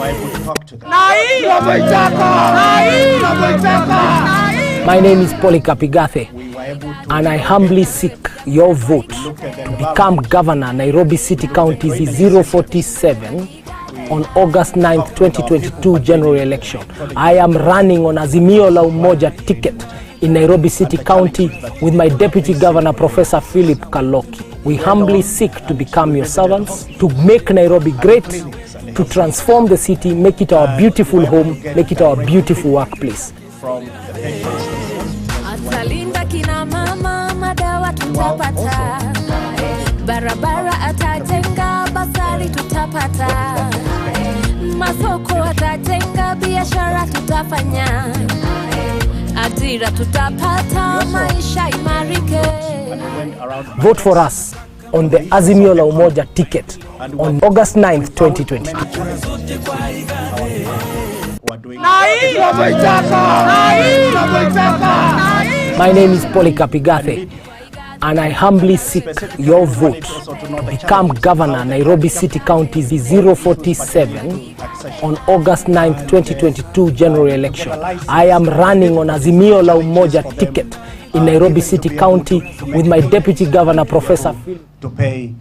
able to talk to them. My name is Polycarp Igathe, and I humbly seek your vote to become Governor, Nairobi City County 047 on August 9th, 2022 general election. I am running on Azimio la Umoja ticket in Nairobi City County with my Deputy Governor, Professor Philip Kaloki. We humbly seek to become your servants, to make Nairobi great, to transform the city, make it our beautiful home, make it our beautiful workplace. Atalinda kina mama, madawa tutapata, barabara atajenga, basari tutapata, masoko atajenga, biashara tutafanya, ajira tutapata, maisha imarike. Vote for us on the Azimio la Umoja ticket on August 9th, 2022. My name is Polycarp Igathe, and I humbly seek your vote to become Governor, Nairobi City County 047 on August 9th, 2022 general election. I am running on Azimio la Umoja ticket in Nairobi City County with my Deputy Governor, Professor to pay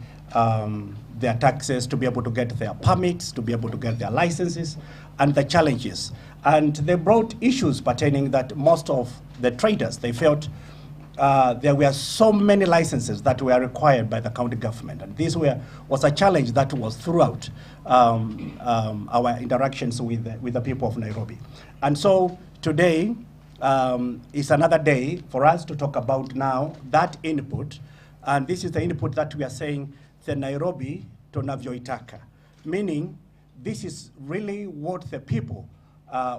their taxes, to be able to get their permits, to be able to get their licenses, and the challenges. And they brought issues pertaining that most of the traders, they felt there were so many licenses that were required by the county government. And this was a challenge that was throughout our interactions with the people of Nairobi. And so today is another day for us to talk about now that input. And this is the input that we are saying, the Nairobi Tunavyoitaka, meaning this is really what the people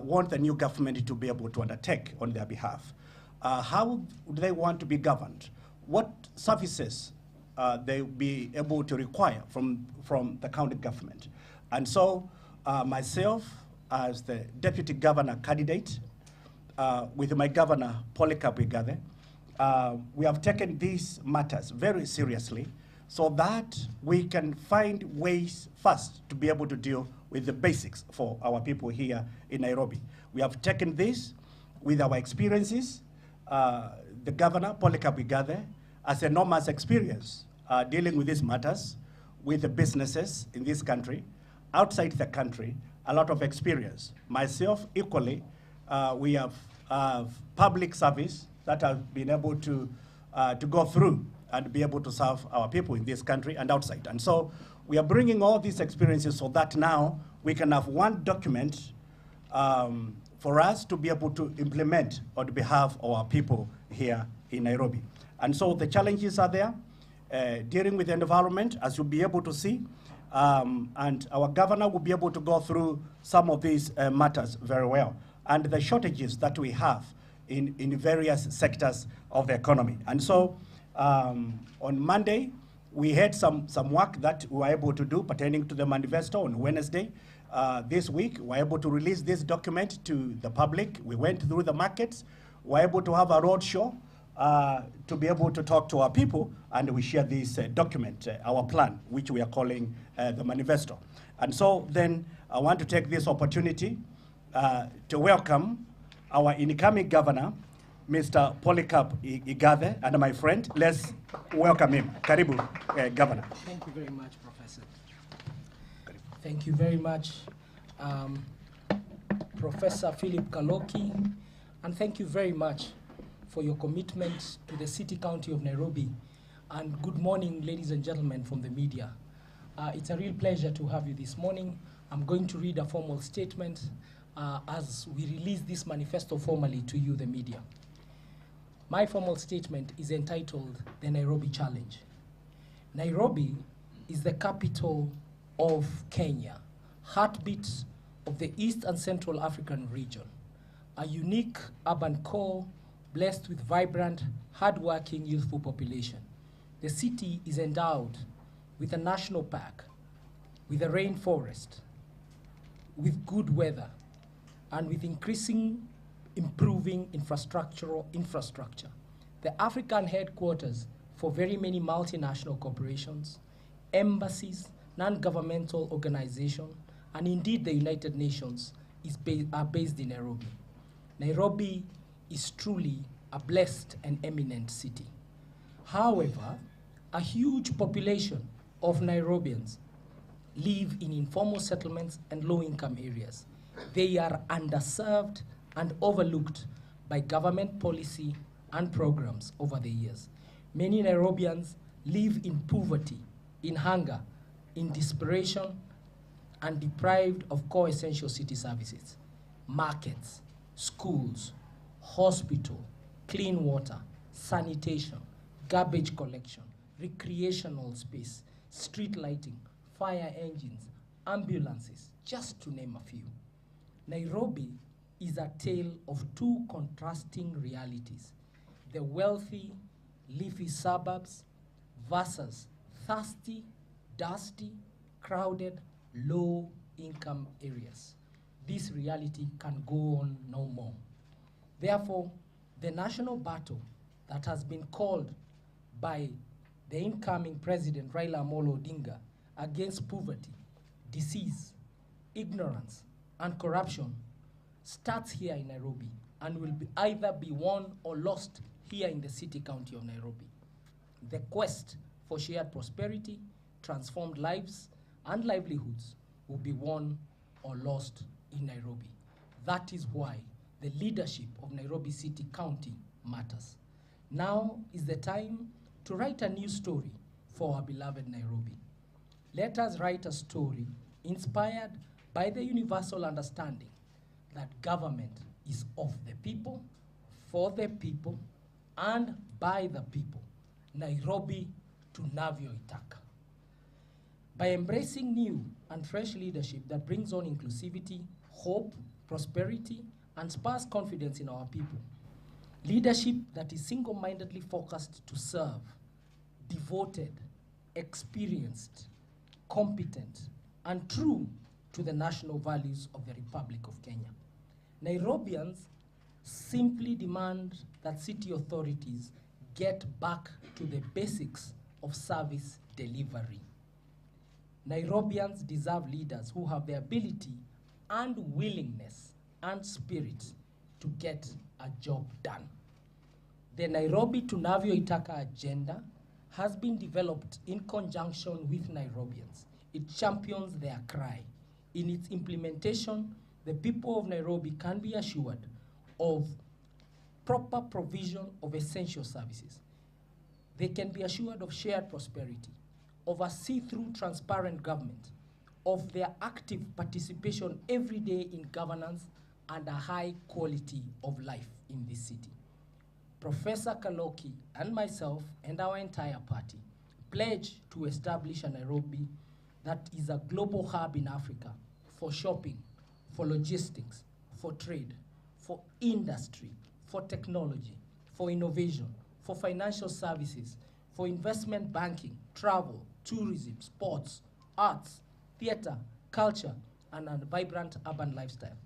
want the new government to be able to undertake on their behalf. How do they want to be governed? What services they will be able to require from the county government? And so myself, as the Deputy Governor candidate, with my Governor Polycarp Igathe, we have taken these matters very seriously so that we can find ways first to be able to deal with the basics for our people here in Nairobi. We have taken this with our experiences. The Governor, Polycarp Igathe, has enormous experience dealing with these matters with the businesses in this country, outside the country, a lot of experience. Myself, equally, we have public service that I've been able to go through and be able to serve our people in this country and outside. And so we are bringing all these experiences so that now we can have one document for us to be able to implement on behalf of our people here in Nairobi. And so the challenges are there, dealing with the environment, as you'll be able to see, and our governor will be able to go through some of these matters very well, and the shortages that we have in various sectors of the economy. And so on Monday, we had some work that we were able to do pertaining to the manifesto. On Wednesday, this week, we were able to release this document to the public. We went through the markets. We were able to have a road show to be able to talk to our people, and we share this document, our plan, which we are calling the manifesto. And so then I want to take this opportunity to welcome our incoming governor, Mr. Polycarp Igathe, and my friend. Let's welcome him. Karibu, Governor. Thank you very much, Professor. Thank you very much, Professor Philip Kaloki, and thank you very much for your commitment to the City County of Nairobi. And good morning, ladies and gentlemen from the media. It's a real pleasure to have you this morning. I'm going to read a formal statement as we release this manifesto formally to you, the media. My formal statement is entitled The Nairobi Challenge. Nairobi is the capital of Kenya, heartbeat of the East and Central African region, a unique urban core blessed with vibrant, hardworking, youthful population. The city is endowed with a national park, with a rainforest, with good weather, and with improving infrastructure. The African headquarters for very many multinational corporations, embassies, non-governmental organizations, and indeed the United Nations are based in Nairobi. Nairobi is truly a blessed and eminent city. However, a huge population of Nairobians live in informal settlements and low-income areas. They are underserved and overlooked by government policy and programs over the years. Many Nairobians live in poverty, in hunger, in desperation, and deprived of core essential city services, markets, schools, hospital, clean water, sanitation, garbage collection, recreational space, street lighting, fire engines, ambulances, just to name a few. Nairobi is a tale of two contrasting realities: the wealthy, leafy suburbs versus thirsty, dusty, crowded, low-income areas. This reality can go on no more. Therefore, the national battle that has been called by the incoming President Raila Amolo Odinga against poverty, disease, ignorance, and corruption starts here in Nairobi and will either be won or lost here in the city county of Nairobi. The quest for shared prosperity, transformed lives, and livelihoods will be won or lost in Nairobi. That is why the leadership of Nairobi City County matters. Now is the time to write a new story for our beloved Nairobi. Let us write a story inspired by the universal understanding that government is of the people, for the people, and by the people. Nairobi Tunavyoitaka. By embracing new and fresh leadership that brings on inclusivity, hope, prosperity, and spurs confidence in our people. Leadership that is single-mindedly focused to serve, devoted, experienced, competent, and true to the national values of the Republic of Kenya. Nairobians simply demand that city authorities get back to the basics of service delivery. Nairobians deserve leaders who have the ability and willingness and spirit to get a job done. The Nairobi Tunavyoitaka agenda has been developed in conjunction with Nairobians. It champions their cry. In its implementation, the people of Nairobi can be assured of proper provision of essential services. They can be assured of shared prosperity, of a see-through transparent government, of their active participation every day in governance, and a high quality of life in this city. Professor Kaloki and myself and our entire party pledge to establish a Nairobi that is a global hub in Africa for shopping, for logistics, for trade, for industry, for technology, for innovation, for financial services, for investment banking, travel, tourism, sports, arts, theater, culture, and a vibrant urban lifestyle.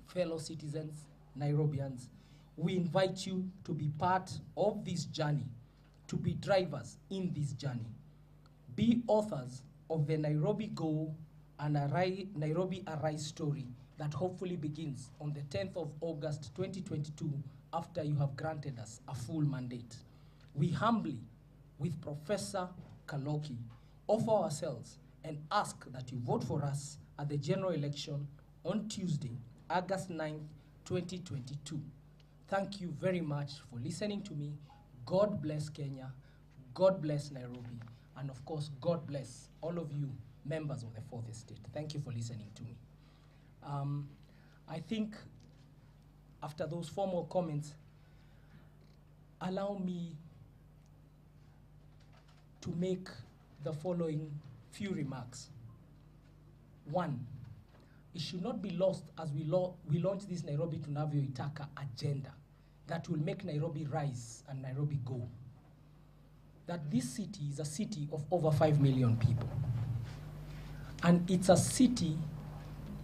Fellow citizens, Nairobians, we invite you to be part of this journey, to be drivers in this journey. Be authors of the Nairobi Go and Nairobi Arise story that hopefully begins on the 10th of August 2022 after you have granted us a full mandate. We humbly, with Professor Kaloki, offer ourselves and ask that you vote for us at the general election on Tuesday, August 9th, 2022. Thank you very much for listening to me. God bless Kenya. God bless Nairobi. And of course, God bless all of you members of the Fourth Estate. Thank you for listening to me. I think after those formal comments, allow me to make the following few remarks. One, it should not be lost as we launch this Nairobi Tunavyoitaka agenda that will make Nairobi rise and Nairobi go. That this city is a city of over 5 million people. And it's a city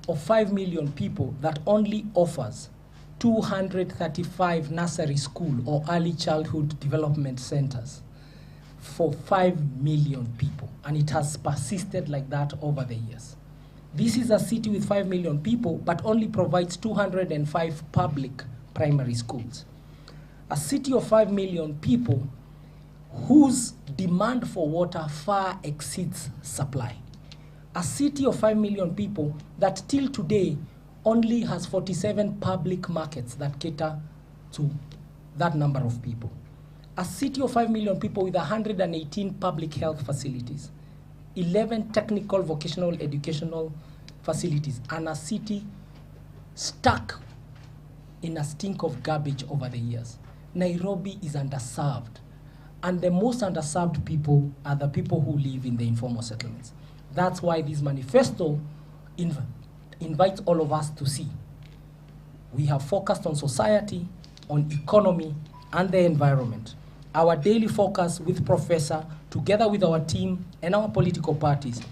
of 5 million people that only offers 235 nursery school or early childhood development centers for 5 million people. And it has persisted like that over the years. This is a city with 5 million people, but only provides 205 public primary schools. A city of 5 million people whose demand for water far exceeds supply. A city of 5 million people that till today only has 47 public markets that cater to that number of people. A city of 5 million people with 118 public health facilities, 11 technical vocational educational facilities, and a city stuck in a stink of garbage over the years. Nairobi is underserved, and the most underserved people are the people who live in the informal settlements. That's why this manifesto invites all of us to see. We have focused on society, on economy, and the environment. Our daily focus with Professor, together with our team and our political parties,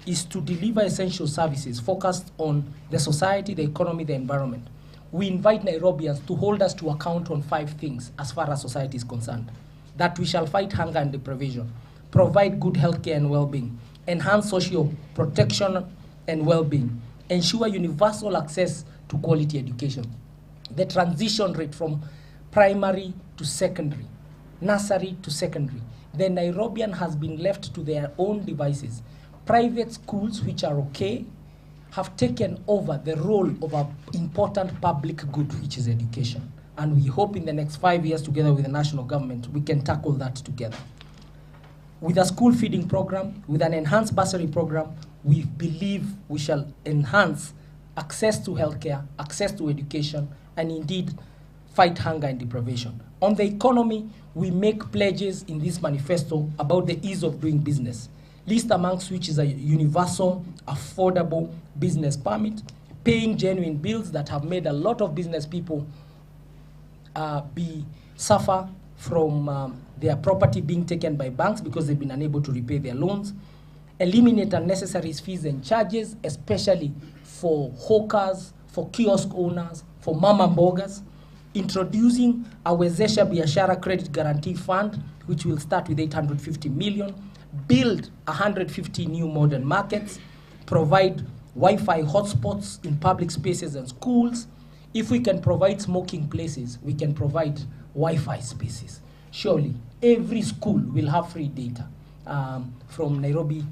is to deliver essential services focused on the society, the economy, the environment. We invite Nairobians to hold us to account on 5 things as far as society is concerned. That we shall fight hunger and deprivation, provide good healthcare and well-being, enhance social protection and well-being, ensure universal access to quality education, the transition rate from primary to secondary, nursery to secondary. The Nairobian has been left to their own devices. Private schools, which are okay, have taken over the role of an important public good, which is education. And we hope in the next 5 years, together with the national government, we can tackle that together. With a school feeding program, with an enhanced bursary program, we believe we shall enhance access to healthcare, access to education, and indeed fight hunger and deprivation. On the economy, we make pledges in this manifesto about the ease of doing business, least amongst which is a universal, affordable business permit, paying genuine bills that have made a lot of business people suffer from their property being taken by banks because they've been unable to repay their loans, eliminate unnecessary fees and charges, especially for hawkers, for kiosk owners, for mama mbogas, introducing a Wezesha Biashara Credit Guarantee Fund, which will start with 850 million, build 150 new modern markets, provide Wi-Fi hotspots in public spaces and schools. If we can provide smoking places, we can provide Wi-Fi spaces. Surely, every school will have free data from Nairobi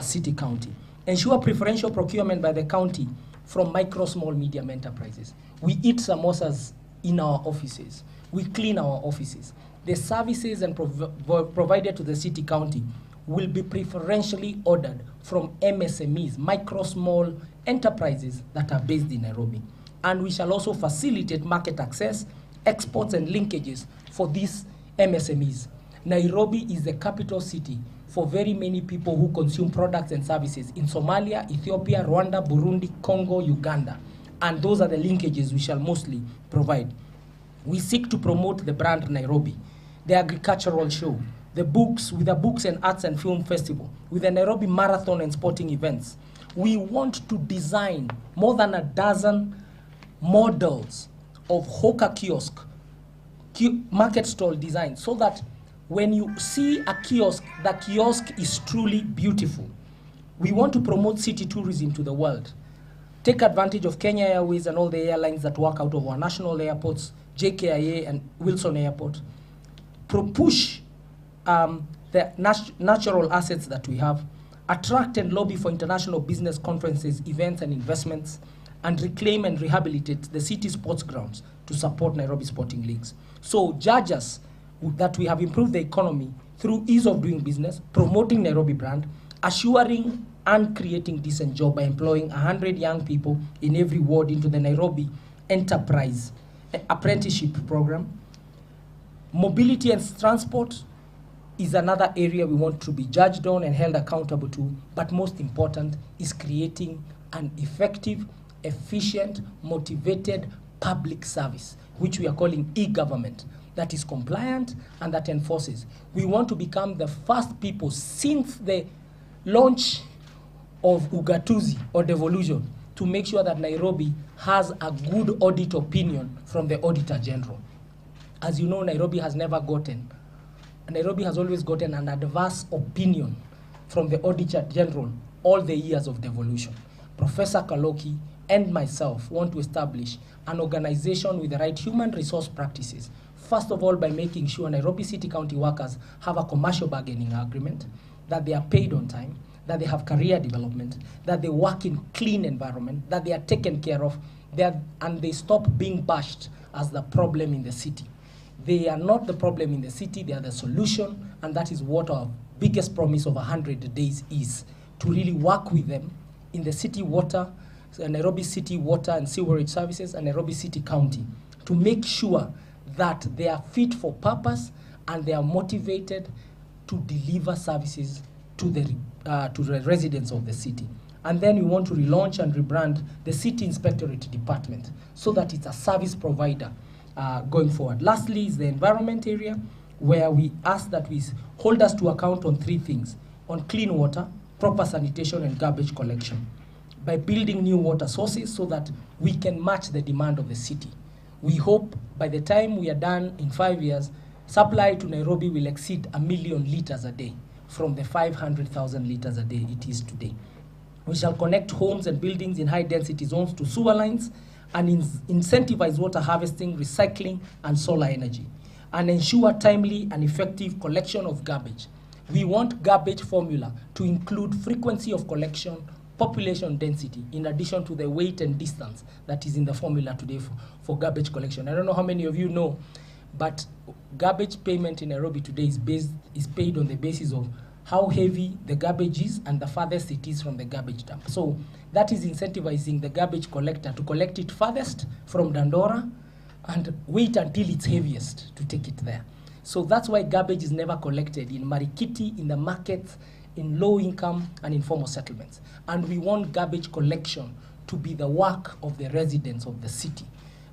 City County. Ensure preferential procurement by the county from micro, small, medium enterprises. We eat samosas in our offices. We clean our offices. The services and provided to the city county will be preferentially ordered from MSMEs, micro, small enterprises that are based in Nairobi. And we shall also facilitate market access, exports, and linkages for these MSMEs. Nairobi is the capital city for very many people who consume products and services in Somalia, Ethiopia, Rwanda, Burundi, Congo, Uganda. And those are the linkages we shall mostly provide. We seek to promote the brand Nairobi, the agricultural show, the books, with the Books and Arts and Film Festival, with the Nairobi Marathon and sporting events. We want to design more than a dozen models of hawker kiosk, market stall design, so that when you see a kiosk, the kiosk is truly beautiful. We want to promote city tourism to the world. Take advantage of Kenya Airways and all the airlines that work out of our national airports, JKIA and Wilson Airport. Push the natural assets that we have, attract and lobby for international business conferences, events, and investments, and reclaim and rehabilitate the city sports grounds to support Nairobi sporting leagues. So judge us that we have improved the economy through ease of doing business, promoting Nairobi brand, assuring and creating decent job by employing 100 young people in every ward into the Nairobi Enterprise Apprenticeship Program. Mobility and transport is another area we want to be judged on and held accountable to, but most important is creating an effective, efficient, motivated public service, which we are calling e-government, that is compliant and that enforces. We want to become the first people since the launch of ugatuzi or devolution to make sure that Nairobi has a good audit opinion from the Auditor General. As you know, Nairobi has always gotten an adverse opinion from the Auditor General all the years of devolution. Professor Kaloki, and myself want to establish an organization with the right human resource practices. First of all, by making sure Nairobi City County workers have a commercial bargaining agreement, that they are paid on time, that they have career development, that they work in clean environment, that they are taken care of, and they stop being bashed as the problem in the city. They are not the problem in the city, they are the solution, and that is what our biggest promise of 100 days is, to really work with them in the city water, Nairobi City Water and Sewerage Services, and Nairobi City County, to make sure that they are fit for purpose and they are motivated to deliver services to the residents of the city. And then we want to relaunch and rebrand the City Inspectorate Department so that it's a service provider going forward. Lastly is the environment area, where we ask that we hold us to account on 3 things: on clean water, proper sanitation, and garbage collection, by building new water sources so that we can match the demand of the city. We hope by the time we are done in 5 years, supply to Nairobi will exceed 1 million liters a day from the 500,000 liters a day it is today. We shall connect homes and buildings in high-density zones to sewer lines and incentivize water harvesting, recycling, and solar energy, and ensure timely and effective collection of garbage. We want garbage formula to include frequency of collection, population density, in addition to the weight and distance that is in the formula today for garbage collection. I don't know how many of you know, but garbage payment in Nairobi today is paid on the basis of how heavy the garbage is and the farthest it is from the garbage dump. So that is incentivizing the garbage collector to collect it farthest from Dandora and wait until it's heaviest to take it there. So that's why garbage is never collected in Marikiti, in the markets, in low income and informal settlements. And we want garbage collection to be the work of the residents of the city.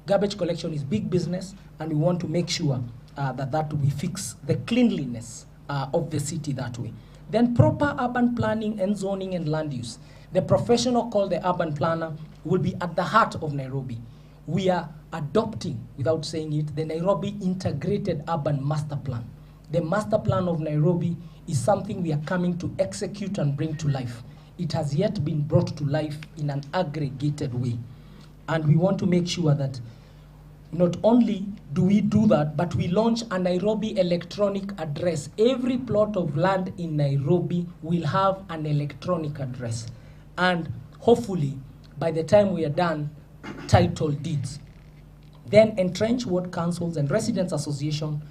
Garbage collection is big business, and we want to make sure that we fix the cleanliness of the city that way. Then proper urban planning and zoning and land use. The professional called the urban planner will be at the heart of Nairobi. We are adopting, without saying it, the Nairobi Integrated Urban Master Plan. The Master Plan of Nairobi is something we are coming to execute and bring to life. It has yet been brought to life in an aggregated way. And we want to make sure that not only do we do that, but we launch a Nairobi electronic address. Every plot of land in Nairobi will have an electronic address. And hopefully, by the time we are done, title deeds. Then entrench ward councils and residents association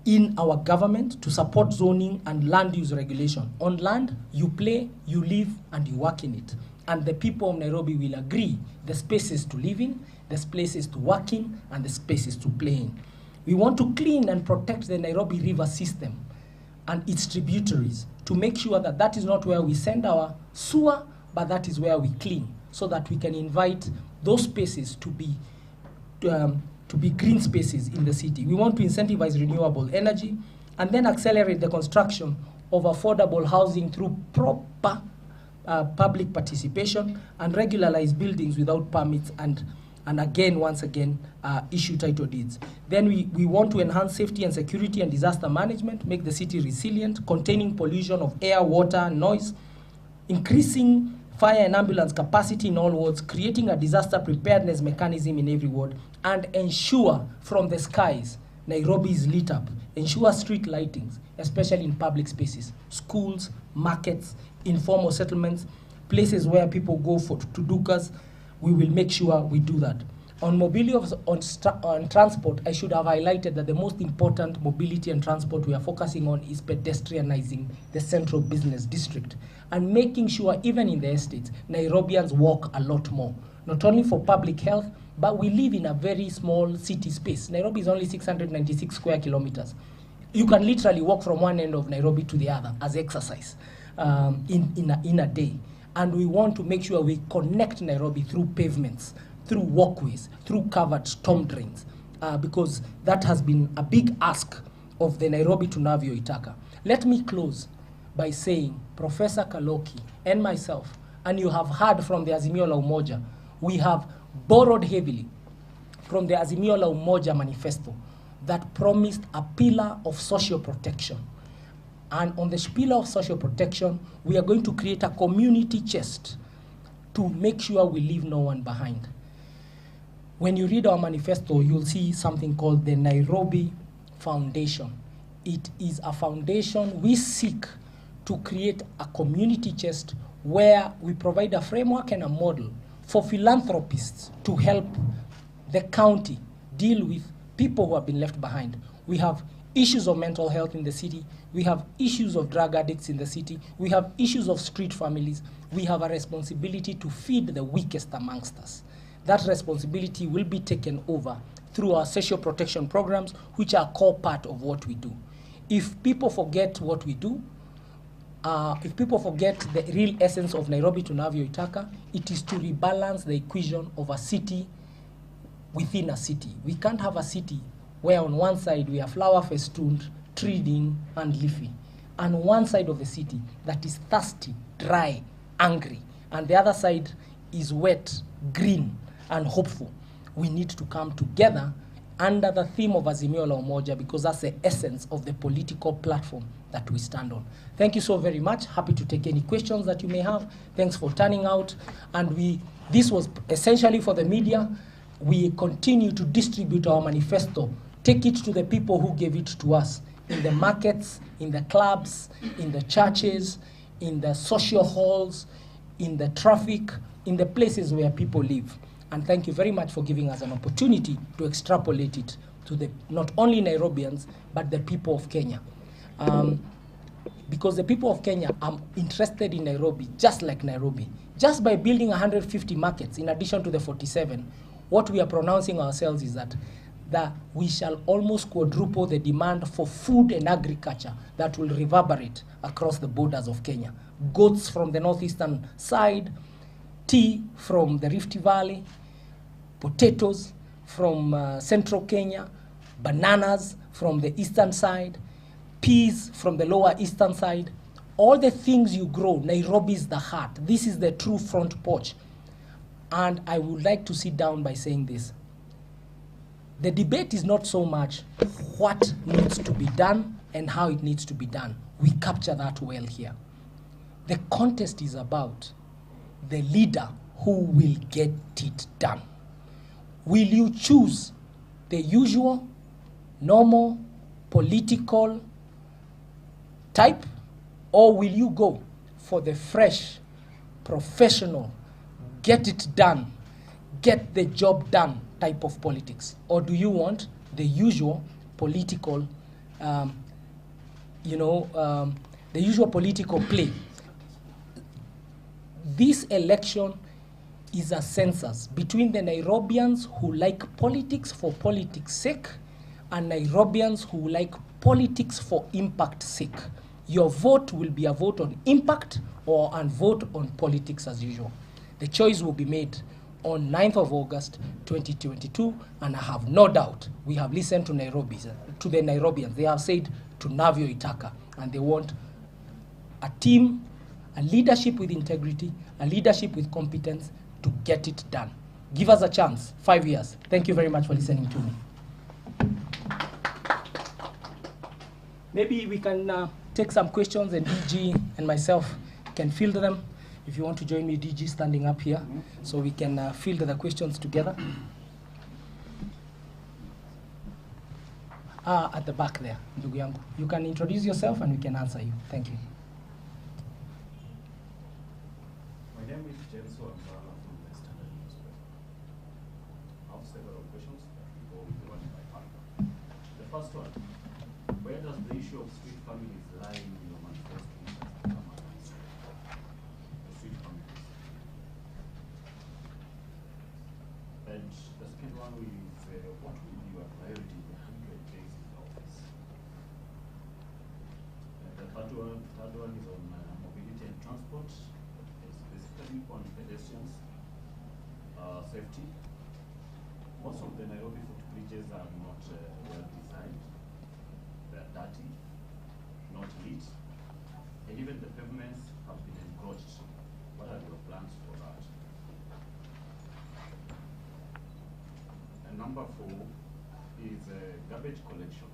in our government to support zoning and land use regulation. On land, you play, you live, and you work in it. And the people of Nairobi will agree the spaces to live in, the spaces to work in, and the spaces to play in. We want to clean and protect the Nairobi river system and its tributaries to make sure that that is not where we send our sewer, but that is where we clean, so that we can invite those spaces to be green spaces in the city. We want to incentivize renewable energy and then accelerate the construction of affordable housing through proper public participation and regularize buildings without permits and again, once again, issue title deeds. Then we want to enhance safety and security and disaster management, make the city resilient, containing pollution of air, water, noise, increasing fire and ambulance capacity in all wards, creating a disaster preparedness mechanism in every ward, and ensure from the skies Nairobi is lit up. Ensure street lightings, especially in public spaces, schools, markets, informal settlements, places where people go to dukas. We will make sure we do that. On mobility, on transport, I should have highlighted that the most important mobility and transport we are focusing on is pedestrianizing the central business district and making sure even in the estates, Nairobians walk a lot more, not only for public health, but we live in a very small city space. Nairobi is only 696 square kilometers. You can literally walk from one end of Nairobi to the other as exercise in a day. And we want to make sure we connect Nairobi through pavements, through walkways, through covered storm drains, because that has been a big ask of the Nairobi Tunavyoitaka. Let me close by saying, Professor Kaloki and myself, and you have heard from the Azimio la Umoja, we have borrowed heavily from the Azimio la Umoja Manifesto that promised a pillar of social protection. And on the pillar of social protection, we are going to create a community chest to make sure we leave no one behind. When you read our manifesto, you'll see something called the Nairobi Foundation. It is a foundation we seek to create a community chest where we provide a framework and a model for philanthropists to help the county deal with people who have been left behind. We have issues of mental health in the city. We have issues of drug addicts in the city. We have issues of street families. We have a responsibility to feed the weakest amongst us. That responsibility will be taken over through our social protection programs, which are a core part of what we do. If people forget what we do, if people forget the real essence of Nairobi Tunavyoitaka, it is to rebalance the equation of a city within a city. We can't have a city where on one side we are flower festooned, treed-in, and leafy, and one side of the city that is thirsty, dry, angry, and the other side is wet, green, and hopeful. We need to come together under the theme of Azimio la Umoja, because that's the essence of the political platform that we stand on. Thank you so very much. Happy to take any questions that you may have. Thanks for turning out. And this was essentially for the media. We continue to distribute our manifesto. Take it to the people who gave it to us, in the markets, in the clubs, in the churches, in the social halls, in the traffic, in the places where people live. And thank you very much for giving us an opportunity to extrapolate it to not only Nairobians, but the people of Kenya. Because the people of Kenya are interested in Nairobi, just like Nairobi. Just by building 150 markets, in addition to the 47, what we are pronouncing ourselves is that we shall almost quadruple the demand for food and agriculture that will reverberate across the borders of Kenya. Goats from the northeastern side, tea from the Rift Valley, potatoes from central Kenya, bananas from the eastern side, peas from the lower eastern side. All the things you grow, Nairobi is the heart. This is the true front porch. And I would like to sit down by saying this. The debate is not so much what needs to be done and how it needs to be done. We capture that well here. The contest is about the leader who will get it done. Will you choose the usual, normal, political type, or will you go for the fresh, professional, get it done, get the job done type of politics? Or do you want the usual political, the usual political play? This election is a census between the Nairobians who like politics for politics' sake and Nairobians who like politics for impact's sake. Your vote will be a vote on impact or a vote on politics as usual. The choice will be made on 9th of August, 2022, and I have no doubt we have listened to the Nairobians. They have said Tunavyoitaka, and they want a team, a leadership with integrity, a leadership with competence to get it done. Give us a chance, 5 years. Thank you very much for listening to me. Maybe we can take some questions, and DG and myself can field them. If you want to join me, DG, standing up here, so we can field the questions together. At the back there, ndugu yangu. You can introduce yourself and we can answer you. Thank you. My name is James from the Standard Newspaper. I have several questions that will go with the one in my part. The first one, where does the issue of street families lie in your manifesto? The street families. And the second one is, what will be your priority in the 100 days in office? And the third one is on mobility and transport, specifically on pedestrians safety. Most of the Nairobi footbridges are not well designed. They are dirty, not lit, and even the pavements have been encroached. What are your plans for that? And number 4 is garbage collection.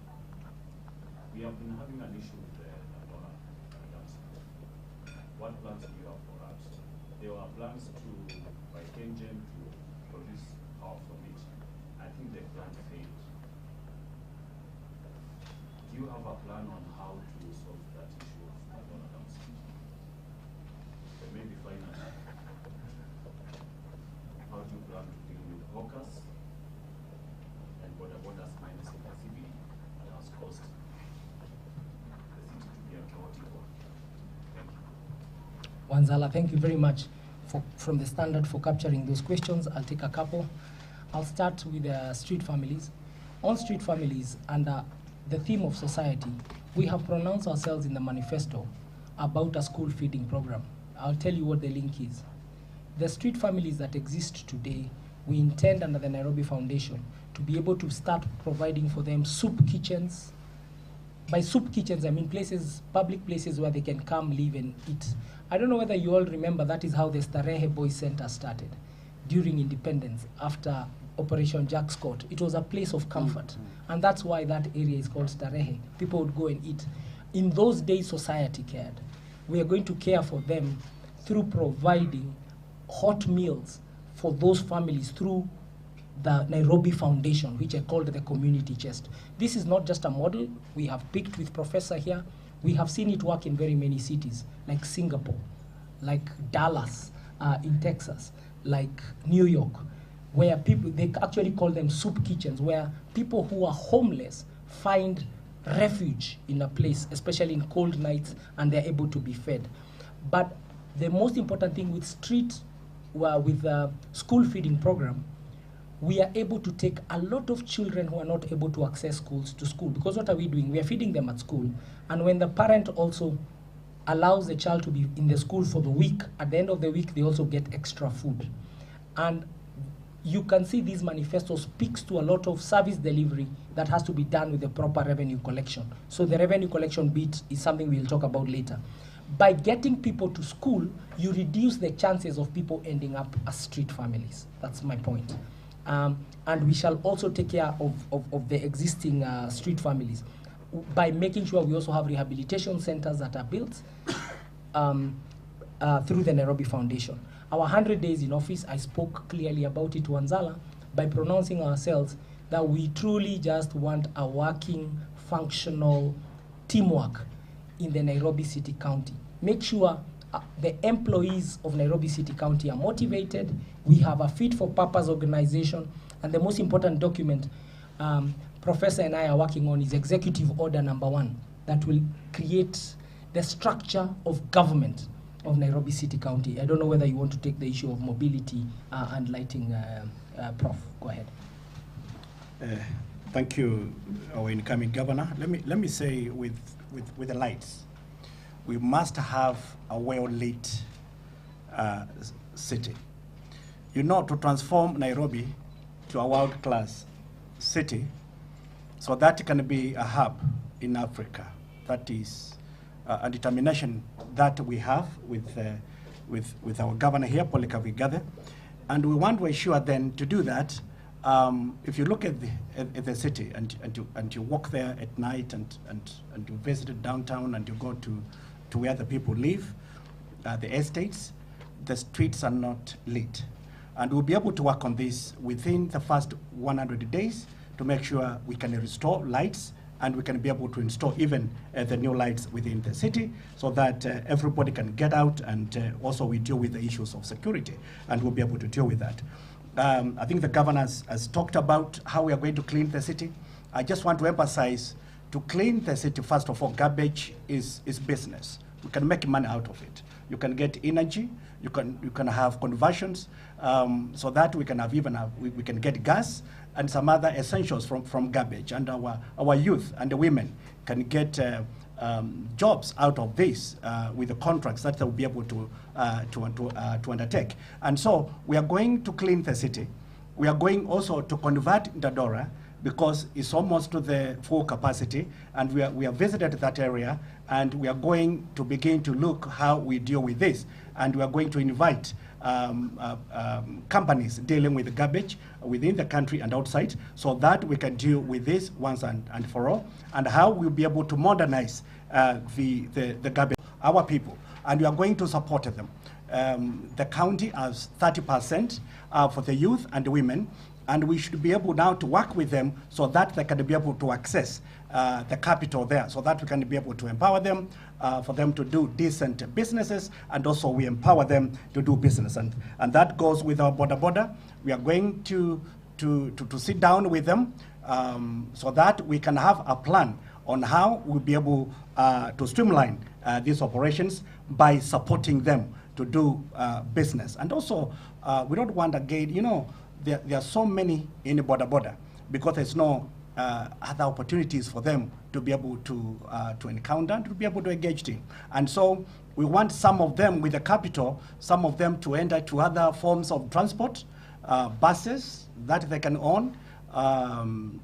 We have been having an issue with the dollar. What plans do you have for that? there were plans to, by KenGen, to produce power from it. I think the plan failed. Do you have a plan on how to solve that issue of Madonna downside? And maybe finally, how do you plan to deal with hawkers and borders minus capacity that has caused the city to be a chaotic one? Thank you. Wanzala, thank you very much from the Standard for capturing those questions. I'll take a couple. I'll start with street families. On street families, under the theme of society, we have pronounced ourselves in the manifesto about a school feeding program. I'll tell you what the link is. The street families that exist today, we intend under the Nairobi Foundation to be able to start providing for them soup kitchens. By soup kitchens, I mean places, public places where they can come, live and eat. I don't know whether you all remember, that is how the Starehe Boys Center started during independence after Operation Jack Scott. It was a place of comfort. And that's why that area is called Starehe. People would go and eat. In those days, society cared. We are going to care for them through providing hot meals for those families through the Nairobi Foundation, which I called the community chest. This is not just a model we have picked with Professor here. We have seen it work in very many cities, like Singapore, like Dallas in Texas, like New York, where people, they actually call them soup kitchens, where people who are homeless find refuge in a place, especially in cold nights, and they're able to be fed. But the most important thing with with the school feeding program, we are able to take a lot of children who are not able to access schools to school. Because what are we doing? We are feeding them at school. And when the parent also allows the child to be in the school for the week, at the end of the week, they also get extra food. And you can see this manifesto speaks to a lot of service delivery that has to be done with the proper revenue collection. So the revenue collection bit is something we'll talk about later. By getting people to school, you reduce the chances of people ending up as street families. That's my point. And we shall also take care of the existing street families by making sure we also have rehabilitation centers that are built through the Nairobi Foundation. Our 100 days in office, I spoke clearly about it to Wanzala by pronouncing ourselves that we truly just want a working, functional teamwork in the Nairobi City County. Make sure the employees of Nairobi City County are motivated. We have a fit-for-purpose organization, and the most important document Professor and I are working on is Executive Order number 1 that will create the structure of government of Nairobi City County. I don't know whether you want to take the issue of mobility and lighting, Prof. Go ahead. Thank you, our incoming governor. Let me say with the lights, we must have a well-lit city. You know, to transform Nairobi to a world-class city, so that it can be a hub in Africa. That is a determination that we have with our governor here, Polycarp Igathe. And we want to ensure then to do that, if you look at the city and you walk there at night and you visit downtown and you go to where the people live, the estates, the streets are not lit. And we'll be able to work on this within the first 100 days to make sure we can restore lights and we can be able to install even the new lights within the city so that everybody can get out, and also we deal with the issues of security, and we'll be able to deal with that. I think the governor has talked about how we are going to clean the city. I just want to emphasize, to clean the city, first of all, garbage is business. We can make money out of it. You can get energy, you can have conversions, so that we can have we can get gas and some other essentials from garbage, and our youth and the women can get jobs out of this with the contracts that they'll be able to undertake. And so we are going to clean the city. We are going also to convert Dadora, because it's almost to the full capacity, and we have visited that area, and we are going to begin to look how we deal with this, and we are going to invite companies dealing with garbage within the country and outside, so that we can deal with this once and for all, and how we'll be able to modernize the garbage, our people, and we are going to support them. the county has 30% for the youth and the women, and we should be able now to work with them so that they can be able to access the capital there, so that we can be able to empower them for them to do decent businesses, and also we empower them to do business. And that goes with our border. We are going to sit down with them so that we can have a plan on how we'll be able to streamline these operations by supporting them to do business. And also, we don't want, again, you know, there are so many in the border because there's no other opportunities for them to be able to encounter and to be able to engage in. And so we want some of them with the capital, some of them to enter to other forms of transport, buses that they can own,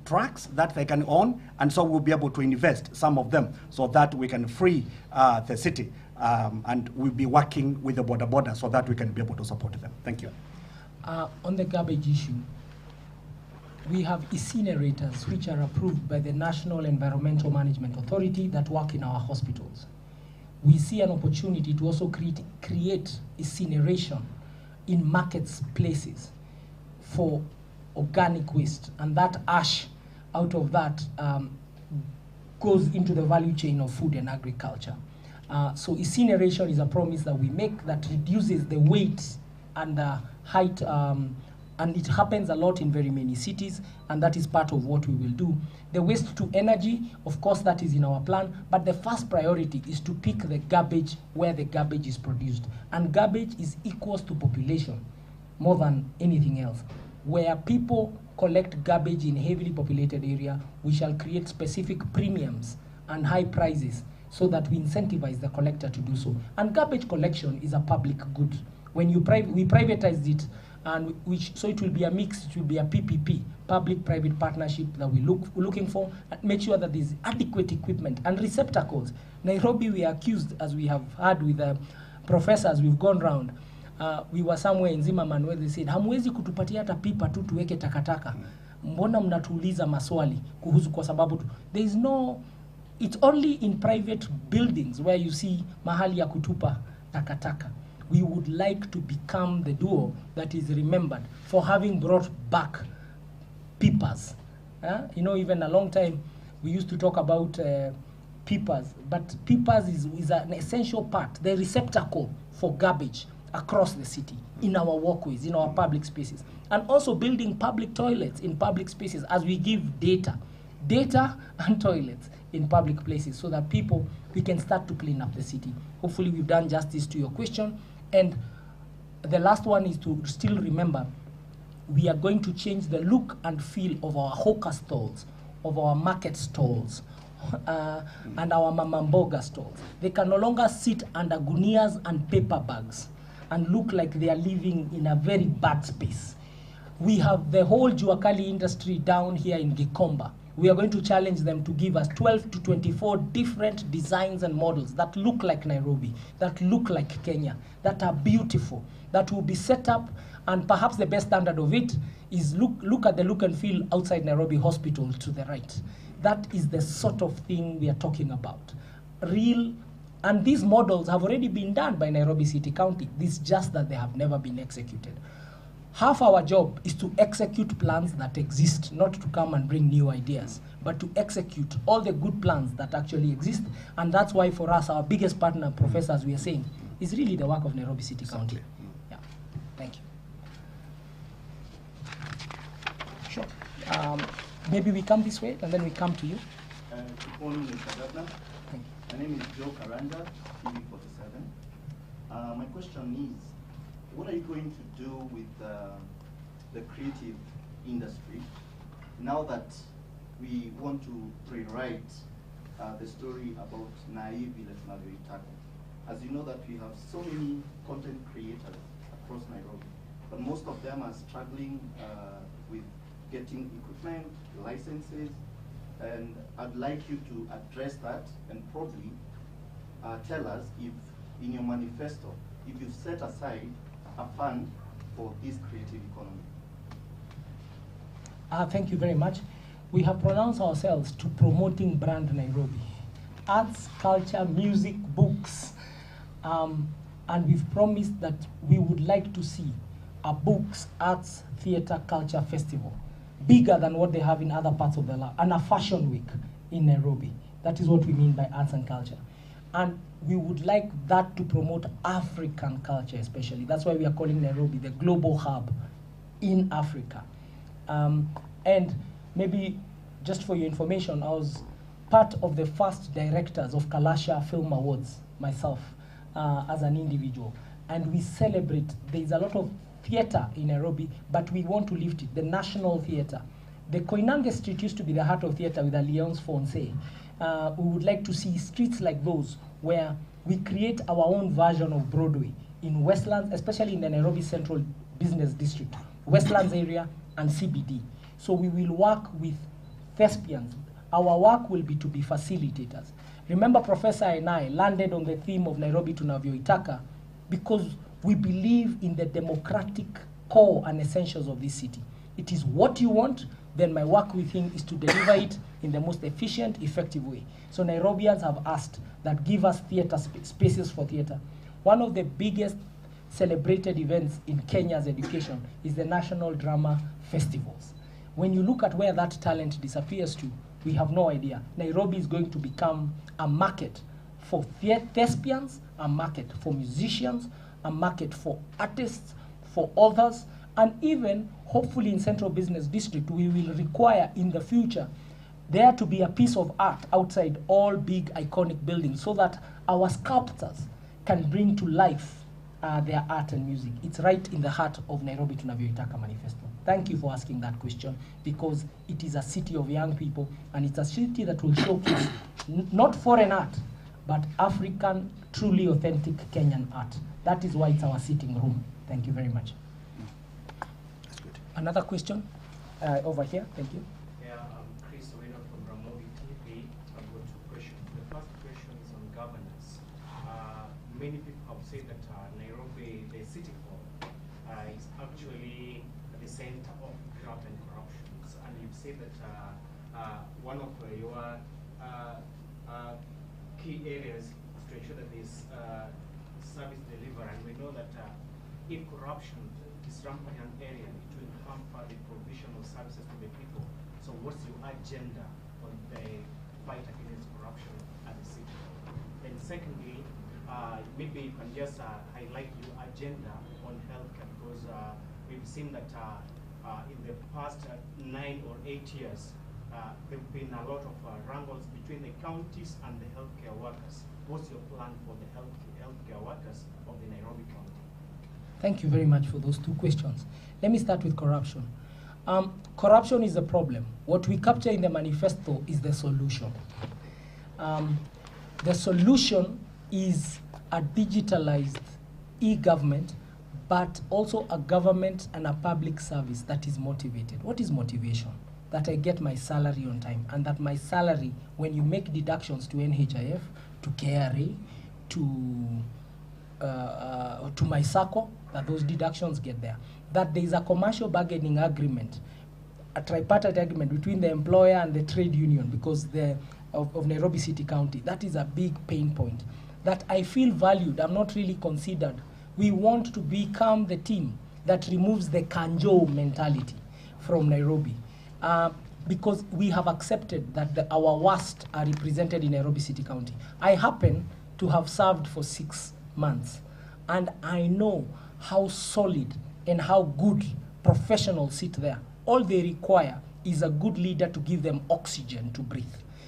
trucks that they can own, and so we'll be able to invest some of them so that we can free the city, and we'll be working with the border so that we can be able to support them. Thank you. On the garbage issue, we have incinerators which are approved by the National Environmental Management Authority that work in our hospitals. We see an opportunity to also create incineration in markets, places for organic waste, and that ash out of that goes into the value chain of food and agriculture. So incineration is a promise that we make that reduces the weight and the height, and it happens a lot in very many cities, and that is part of what we will do. The waste to energy, of course, that is in our plan, but the first priority is to pick the garbage where the garbage is produced. And garbage is equals to population more than anything else. Where people collect garbage in heavily populated area, we shall create specific premiums and high prices so that we incentivize the collector to do so. And garbage collection is a public good. When we privatized it, and so it will be a mix, it will be a PPP, public-private partnership that we're looking for, and make sure that there's adequate equipment and receptacles. Nairobi, we are accused, as we have heard with the professors, we've gone round. We were somewhere in Zimmerman where they said, hamwezi kutupatia hata pipa tu tuweke takataka. Mbona mnatuuliza maswali kuhusu kwa sababu tu. There is no, it's only in private buildings where you see mahali ya kutupa takataka. We would like to become the duo that is remembered for having brought back pipas. You know, even a long time, we used to talk about pipas, but pipas is an essential part, the receptacle for garbage across the city, in our walkways, in our public spaces. And also building public toilets in public spaces as we give data and toilets in public places so that we can start to clean up the city. Hopefully we've done justice to your question. And the last one is to still remember, we are going to change the look and feel of our hawker stalls, of our market stalls, and our mamamboga stalls. They can no longer sit under gunias and paper bags and look like they are living in a very bad space. We have the whole Juakali industry down here in Gikomba. We are going to challenge them to give us 12 to 24 different designs and models that look like Nairobi, that look like Kenya, that are beautiful, that will be set up, and perhaps the best standard of it is look at the look and feel outside Nairobi Hospital to the right. That is the sort of thing we are talking about. Real, and these models have already been done by Nairobi City County. It's just that they have never been executed. Half our job is to execute plans that exist, not to come and bring new ideas, but to execute all the good plans that actually exist. And that's why for us, our biggest partner, professors, we are saying, is really the work of Nairobi City County. Yeah, thank you. Sure. Maybe we come this way, and then we come to you. Good morning, Mr. Governor. Thank you. My name is Joe Karanja, TV47. My question is, what are you going to do with the creative industry now that we want to rewrite the story about Nairobi Tunavyoitaka? As you know that we have so many content creators across Nairobi, but most of them are struggling with getting equipment, licenses, and I'd like you to address that and probably tell us if in your manifesto, if you set aside a fund for this creative economy. Thank you very much. We have pronounced ourselves to promoting brand Nairobi. Arts, culture, music, books. and we've promised that we would like to see a books, arts, theatre, culture festival, bigger than what they have in other parts of the land, and a fashion week in Nairobi. That is what we mean by arts and culture. And we would like that to promote African culture especially. That's why we are calling Nairobi the global hub in Africa. And maybe just for your information, I was part of the first directors of Kalasha Film Awards myself as an individual. And we celebrate, there's a lot of theater in Nairobi, but we want to lift it, the national theater. The Koinange Street used to be the heart of theater with Alliance Francais. We would like to see streets like those where we create our own version of Broadway in Westlands, especially in the Nairobi Central Business District, Westlands area and CBD. So we will work with thespians. Our work will be to be facilitators. Remember, Professor and I landed on the theme of Nairobi Tunavyoitaka because we believe in the democratic core and essentials of this city. It is what you want, then my work with him is to deliver it in the most efficient, effective way. So Nairobians have asked that give us theater spaces for theater. One of the biggest celebrated events in Kenya's education is the National Drama Festivals. When you look at where that talent disappears to, we have no idea. Nairobi is going to become a market for thespians, a market for musicians, a market for artists, for authors, and even, hopefully in Central Business District, we will require in the future there to be a piece of art outside all big iconic buildings so that our sculptors can bring to life their art and music. It's right in the heart of Nairobi Tunavyoitaka Manifesto. Thank you for asking that question, because it is a city of young people, and it's a city that will showcase not foreign art, but African, truly authentic Kenyan art. That is why it's our sitting room. Thank you very much. That's good. Another question over here. Thank you. Yeah, I'm Chris Owino from Ramogi TV. I've got two questions. The first question is on governance. Many people have said that Nairobi, the city hall, is actually at the center of graft and corruption. And you've said that one of your key areas is to ensure that there's service delivery. And we know that if corruption is rampant in an area, it will hamper the provision of services to the people. So what's your agenda on the fight against corruption at the city? And secondly, maybe you can just highlight your agenda on healthcare, because we've seen that in the past 9 or 8 years, there have been a lot of wrangles between the counties and the healthcare workers. What's your plan for the healthcare workers of the Nairobi County? Thank you very much for those two questions. Let me start with corruption. Corruption is a problem. What we capture in the manifesto is the solution. The solution is a digitalized e-government, but also a government and a public service that is motivated. What is motivation? That I get my salary on time, and that my salary, when you make deductions to NHIF, to KRA, to my SACCO, that those deductions get there. That there is a commercial bargaining agreement, a tripartite agreement between the employer and the trade union, because of Nairobi City County. That is a big pain point. That I feel valued, I'm not really considered. We want to become the team that removes the Kanjo mentality from Nairobi. Because we have accepted that our worst are represented in Nairobi City County. I happen to have served for 6 months, and I know how solid and how good professionals sit there. All they require is a good leader to give them oxygen to breathe.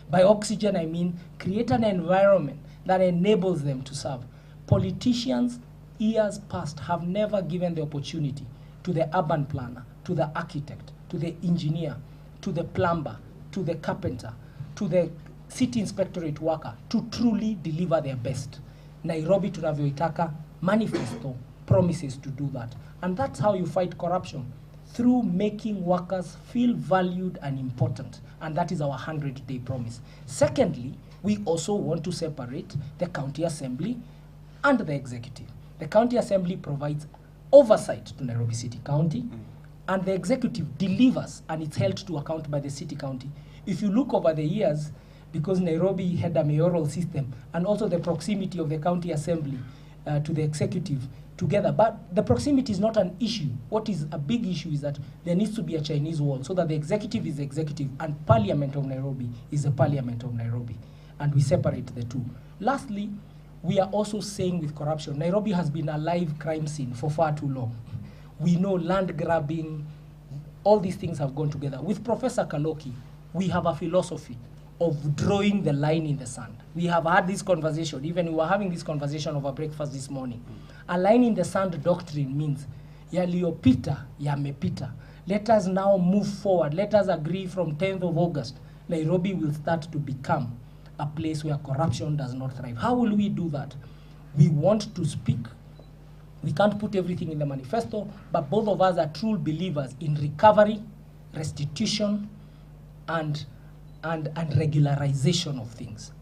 By oxygen, I mean create an environment that enables them to serve. Politicians, years past, have never given the opportunity to the urban planner, to the architect, to the engineer, to the plumber, to the carpenter, to the city inspectorate worker to truly deliver their best. Nairobi Tunavyoitaka Manifesto promises to do that. And that's how you fight corruption, through making workers feel valued and important. And that is our 100-day promise. Secondly, we also want to separate the county assembly and the executive. The county assembly provides oversight to Nairobi City County, and the executive delivers, and it's held to account by the city county. If you look over the years, because Nairobi had a mayoral system, and also the proximity of the county assembly, to the executive together. But the proximity is not an issue. What is a big issue is that there needs to be a Chinese wall so that the executive is the executive and Parliament of Nairobi is the Parliament of Nairobi. And we separate the two. Lastly, we are also saying with corruption, Nairobi has been a live crime scene for far too long. We know land grabbing, all these things have gone together. With Professor Kaloki, we have a philosophy of drawing the line in the sand. We have had this conversation, even we were having this conversation over breakfast this morning. A line in the sand doctrine means, yaliyopita yamepita. Let us now move forward. Let us agree from 10th of August, Nairobi will start to become a place where corruption does not thrive. How will we do that? We want to speak. We can't put everything in the manifesto, but both of us are true believers in recovery, restitution, and regularization of things.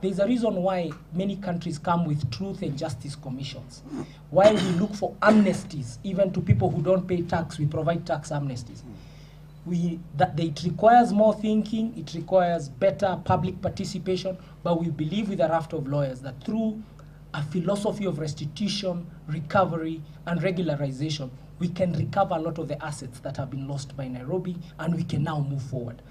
There's a reason why many countries come with truth and justice commissions. Why we look for amnesties, even to people who don't pay tax, we provide tax amnesties. It requires more thinking, it requires better public participation, but we believe with a raft of lawyers that through a philosophy of restitution, recovery, and regularization, we can recover a lot of the assets that have been lost by Nairobi, and we can now move forward.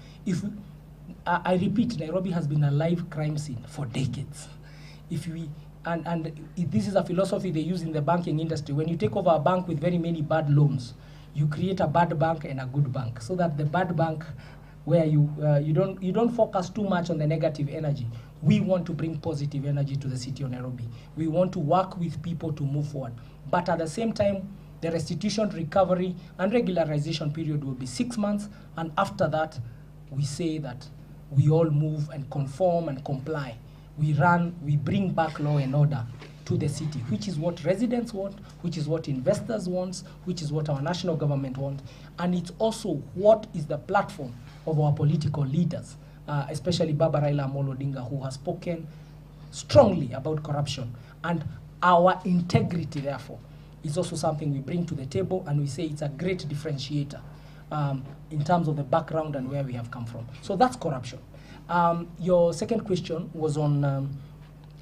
I repeat, Nairobi has been a live crime scene for decades. This is a philosophy they use in the banking industry. When you take over a bank with very many bad loans, you create a bad bank and a good bank, so that the bad bank, where you don't focus too much on the negative energy. We want to bring positive energy to the city of Nairobi. We want to work with people to move forward. But at the same time, the restitution, recovery, and regularization period will be 6 months, and after that, we say that we all move and conform and comply. We bring back law and order to the city, which is what residents want, which is what investors want, which is what our national government wants, and it's also what is the platform of our political leaders, especially Baba Raila Amolo Odinga, who has spoken strongly about corruption. And our integrity, therefore, is also something we bring to the table, and we say it's a great differentiator in terms of the background and where we have come from. So that's corruption. Your second question was on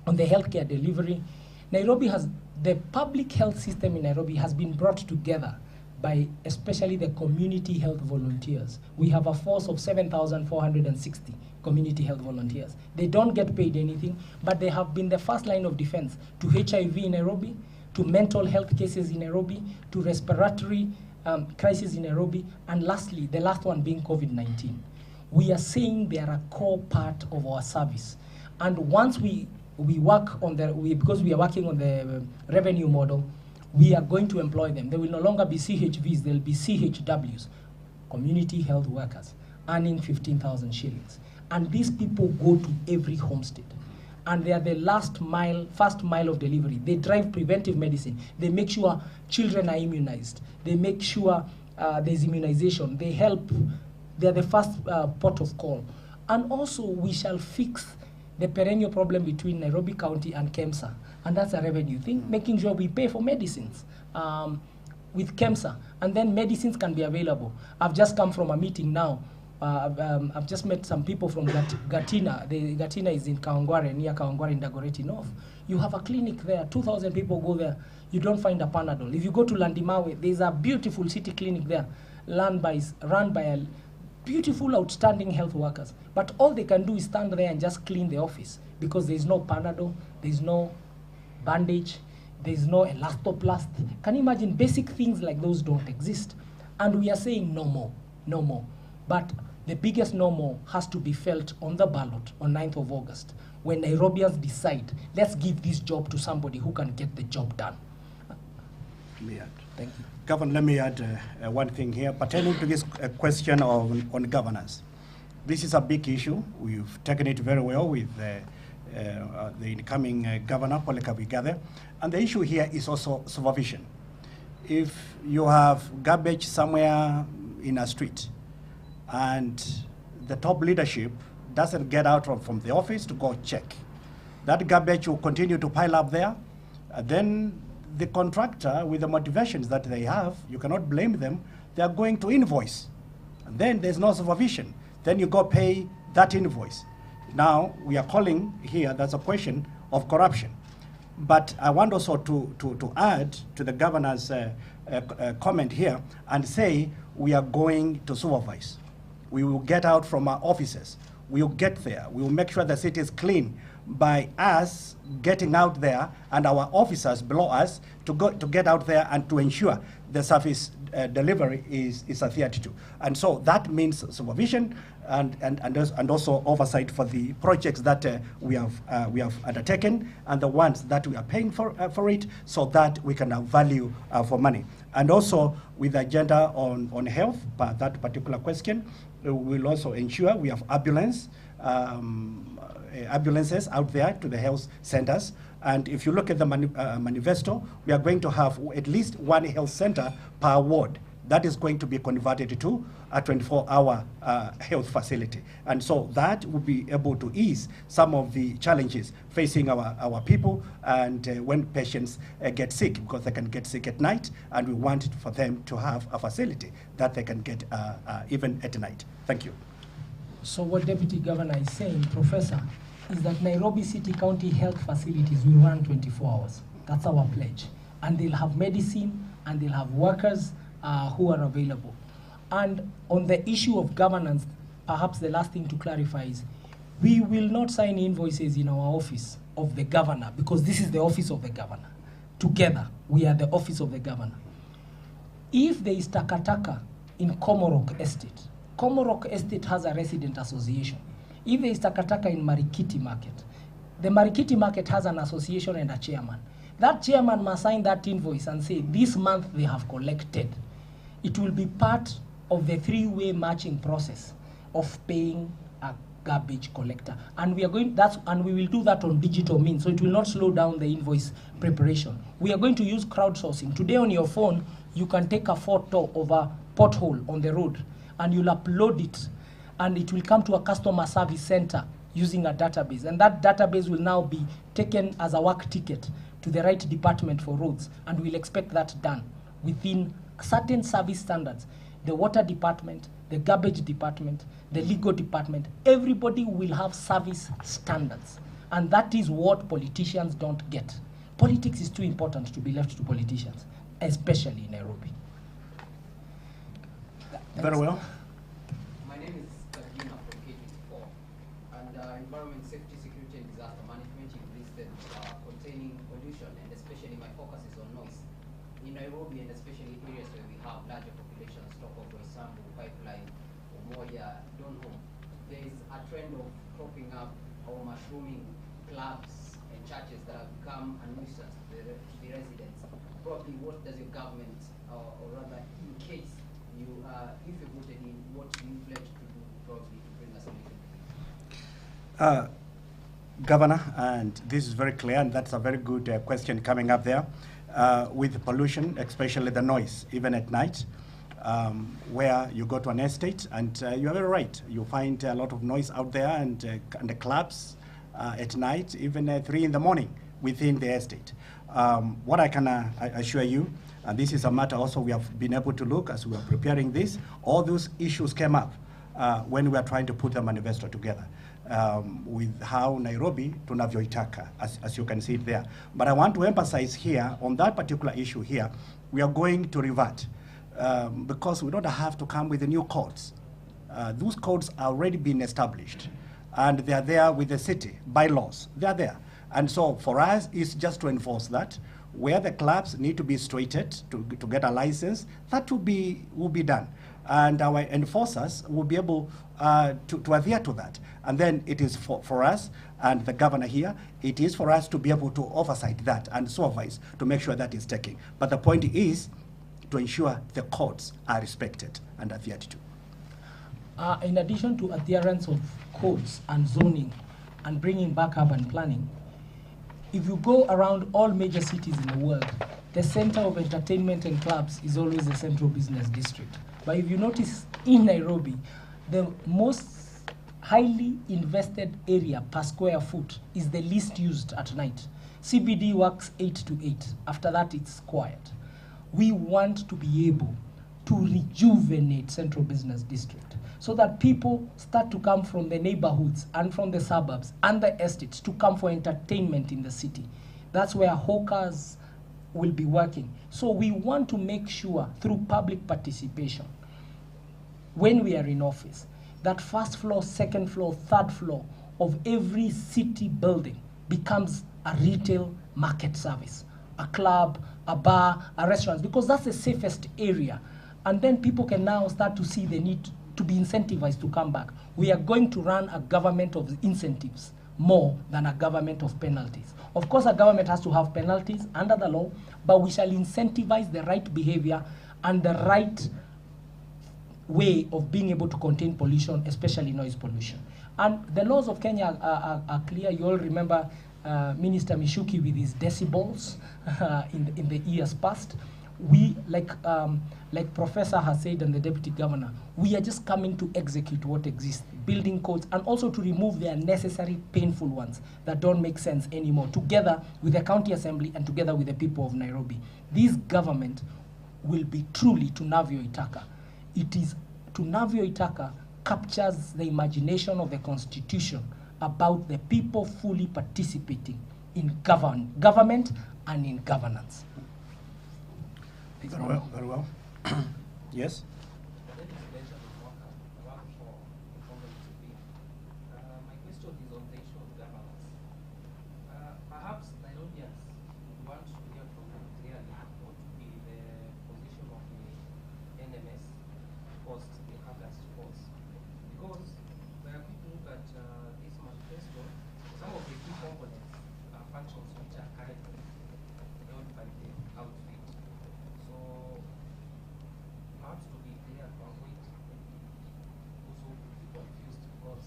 the healthcare delivery. The public health system in Nairobi has been brought together by especially the community health volunteers. We have a force of 7,460 community health volunteers. They don't get paid anything, but they have been the first line of defense to HIV in Nairobi, to mental health cases in Nairobi, to respiratory crisis in Nairobi, and lastly, the last one being COVID-19. We are saying they are a core part of our service. And once we work on because we are working on the revenue model, we are going to employ them. They will no longer be CHVs, they'll be CHWs, community health workers, earning 15,000 shillings. And these people go to every homestead. And they are the first mile of delivery. They drive preventive medicine. They make sure children are immunized. They make sure there's immunization. They help. They're the first port of call. And also, we shall fix the perennial problem between Nairobi County and KEMSA. And that's a revenue thing, making sure we pay for medicines with KEMSA. And then medicines can be available. I've just come from a meeting now. I've just met some people from Gatina. Gatina is in Kawangware, near Kawangware in Dagoretti North. You have a clinic there, 2,000 people go there. You don't find a Panadol. If you go to Landimawe, there's a beautiful city clinic there, run by a beautiful, outstanding health workers. But all they can do is stand there and just clean the office, because there's no Panadol, there's no bandage, there's no elastoplast. Can you imagine? Basic things like those don't exist. And we are saying no more, no more. But the biggest no more has to be felt on the ballot on 9th of August, when Nairobians decide, let's give this job to somebody who can get the job done. Thank you. Governor, let me add one thing here pertaining to this question on governance. This is a big issue. We've taken it very well with the incoming governor, Polycarp Igathe. And the issue here is also supervision. If you have garbage somewhere in a street and the top leadership doesn't get out from the office to go check, that garbage will continue to pile up there. Then the contractor, with the motivations that they have, you cannot blame them, they are going to invoice. And then there's no supervision. Then you go pay that invoice. Now, we are calling here, that's a question of corruption. But I want also to add to the governor's comment here and say we are going to supervise. We will get out from our offices. We will get there. We will make sure the city is clean by us getting out there and our officers below us to get out there and to ensure the service delivery is adhered to. And so that means supervision and also oversight for the projects that we have undertaken and the ones that we are paying for it, so that we can have value for money. And also with the agenda on health, that particular question, we will also ensure we have ambulances out there to the health centers. And if you look at the manifesto, we are going to have at least one health center per ward. That is going to be converted to a 24-hour health facility. And so that will be able to ease some of the challenges facing our people and when patients get sick, because they can get sick at night, and we want for them to have a facility that they can get even at night. Thank you. So what Deputy Governor is saying, Professor, is that Nairobi City County health facilities will run 24 hours. That's our pledge. And they'll have medicine, and they'll have workers who are available. And on the issue of governance, perhaps the last thing to clarify is we will not sign invoices in our office of the governor, because this is the office of the governor. Together, we are the office of the governor. If there is takataka in Komorok Estate has a resident association. If there is takataka in Marikiti Market, the Marikiti Market has an association and a chairman. That chairman must sign that invoice and say, this month they have collected. It will be part of the three-way matching process of paying a garbage collector. And we are going, and we will do that on digital means, so it will not slow down the invoice preparation. We are going to use crowdsourcing. Today on your phone, you can take a photo of a pothole on the road, and you'll upload it, and it will come to a customer service center using a database. And that database will now be taken as a work ticket to the right department for roads, and we'll expect that done within certain service standards. The water department, the garbage department, the legal department, everybody will have service standards. And that is what politicians don't get. Politics is too important to be left to politicians, especially in Nairobi. Very well. My name is Kaloki from K24. And environment, safety, security, and disaster management, you've listed containing pollution, and especially my focus is on noise. In Nairobi, and especially areas where we have larger populations, Stockholm, Roysambu, Pipeline, Umoja, Donholm, there is a trend of cropping up or mushrooming clubs and churches that have become a nuisance to the residents. Probably, what does your government, or rather, in case you, if you voted in, what do you pledge to do probably to bring a solution? Governor, and this is very clear, and that's a very good question coming up there. With pollution, especially the noise, even at night, where you go to an estate, and you're very right, you find a lot of noise out there, and the clubs at night, even 3 in the morning within the estate. What I can assure you, and this is a matter also we have been able to look as we are preparing this, all those issues came up when we are trying to put the manifesto together. With how Nairobi Tunavyoitaka, as you can see it there. But I want to emphasize here, on that particular issue here, we are going to revert because we don't have to come with the new codes. Those codes are already been established, and they are there with the city bylaws. They are there. And so for us, it's just to enforce that. Where the clubs need to be straightened to get a license, that will be done. And our enforcers will be able to adhere to that. And then it is for us and the governor here, it is for us to be able to oversight that and supervise to make sure that is taken. But the point is to ensure the codes are respected and adhered to. In addition to adherence of codes and zoning and bringing back urban planning, if you go around all major cities in the world, the center of entertainment and clubs is always the central business district. But if you notice in Nairobi, the most highly invested area per square foot is the least used at night. CBD works 8 to 8. After that, it's quiet. We want to be able to rejuvenate central business district so that people start to come from the neighborhoods and from the suburbs and the estates to come for entertainment in the city. That's where hawkers will be working. So we want to make sure through public participation, when we are in office, that first floor, second floor, third floor of every city building becomes a retail market service, a club, a bar, a restaurant, because that's the safest area. And then people can now start to see the need to be incentivized to come back. We are going to run a government of incentives more than a government of penalties. Of course, a government has to have penalties under the law, but we shall incentivize the right behavior and the right way of being able to contain pollution, especially noise pollution. And the laws of Kenya are clear. You all remember Minister Mishuki with his decibels in the years past. We, like Professor has said and the Deputy Governor, we are just coming to execute what exists, building codes, and also to remove the unnecessary painful ones that don't make sense anymore, together with the County Assembly and together with the people of Nairobi. This government will be truly Tunavyoitaka. It is Tunavyoitaka captures the imagination of the Constitution about the people fully participating in government and in governance. Very well, very well. Yes? My question is on the issue of governance. Perhaps Nairobians want to hear from you clearly what would be the position of the NMS post the August force. Because when people look at this manifesto, some of the key components are functions which are currently held by the outfit. So perhaps to be clear to avoid also to be confused, because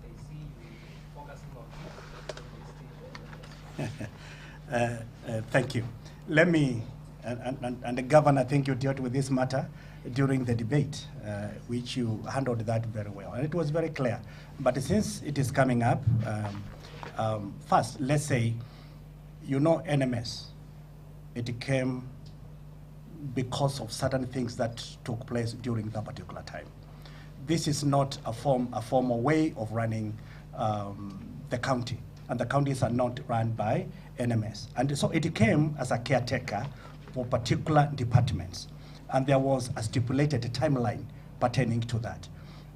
they see you focusing on Thank you. Let me, and the Governor, I think you dealt with this matter during the debate, which you handled that very well. And it was very clear. But since it is coming up, first, let's say, you know NMS. It came because of certain things that took place during that particular time. This is not a formal way of running the county, and the counties are not run by NMS. And so it came as a caretaker for particular departments, and there was a stipulated timeline pertaining to that.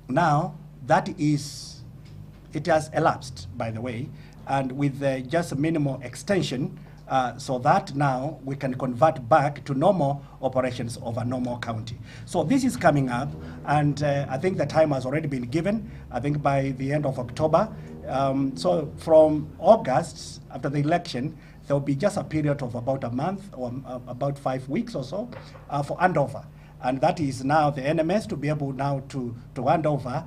Now, it has elapsed, by the way, and with just a minimal extension, so that now we can convert back to normal operations of a normal county. So this is coming up, and I think the time has already been given, I think by the end of October. So from August, after the election, there will be just a period of about a month or about 5 weeks or so for handover. And that is now the NMS to be able now to hand over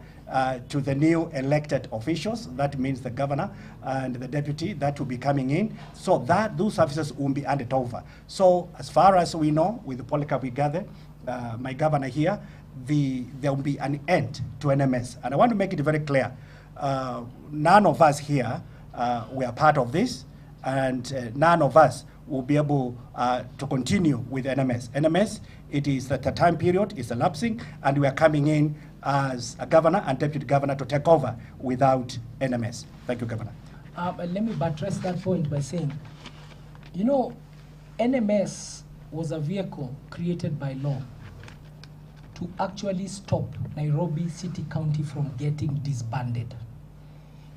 to the new elected officials. That means the governor and the deputy that will be coming in, so that those services will be handed over. So as far as we know, with the Polycarp Igathe, my governor here, there will be an end to NMS. And I want to make it very clear, none of us here were part of this, and none of us will be able to continue with NMS. NMS, it is that the time period is elapsing, and we are coming in as a governor and deputy governor to take over without NMS. Thank you, Governor. Let me buttress that point by saying, you know, NMS was a vehicle created by law to actually stop Nairobi City County from getting disbanded.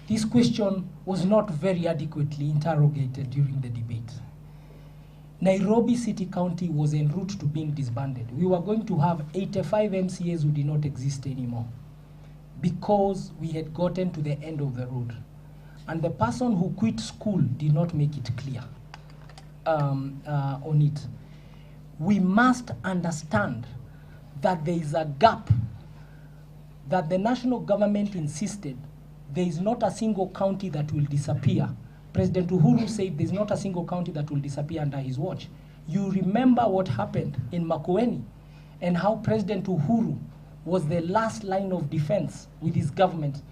This question was not very adequately interrogated during the debate. Nairobi City County was en route to being disbanded. We were going to have 85 MCAs who did not exist anymore because we had gotten to the end of the road. And the person who quit school did not make it clear on it. We must understand that there is a gap, that the national government insisted there is not a single county that will disappear. President Uhuru said there's not a single county that will disappear under his watch. You remember what happened in Makueni and how President Uhuru was the last line of defense with his government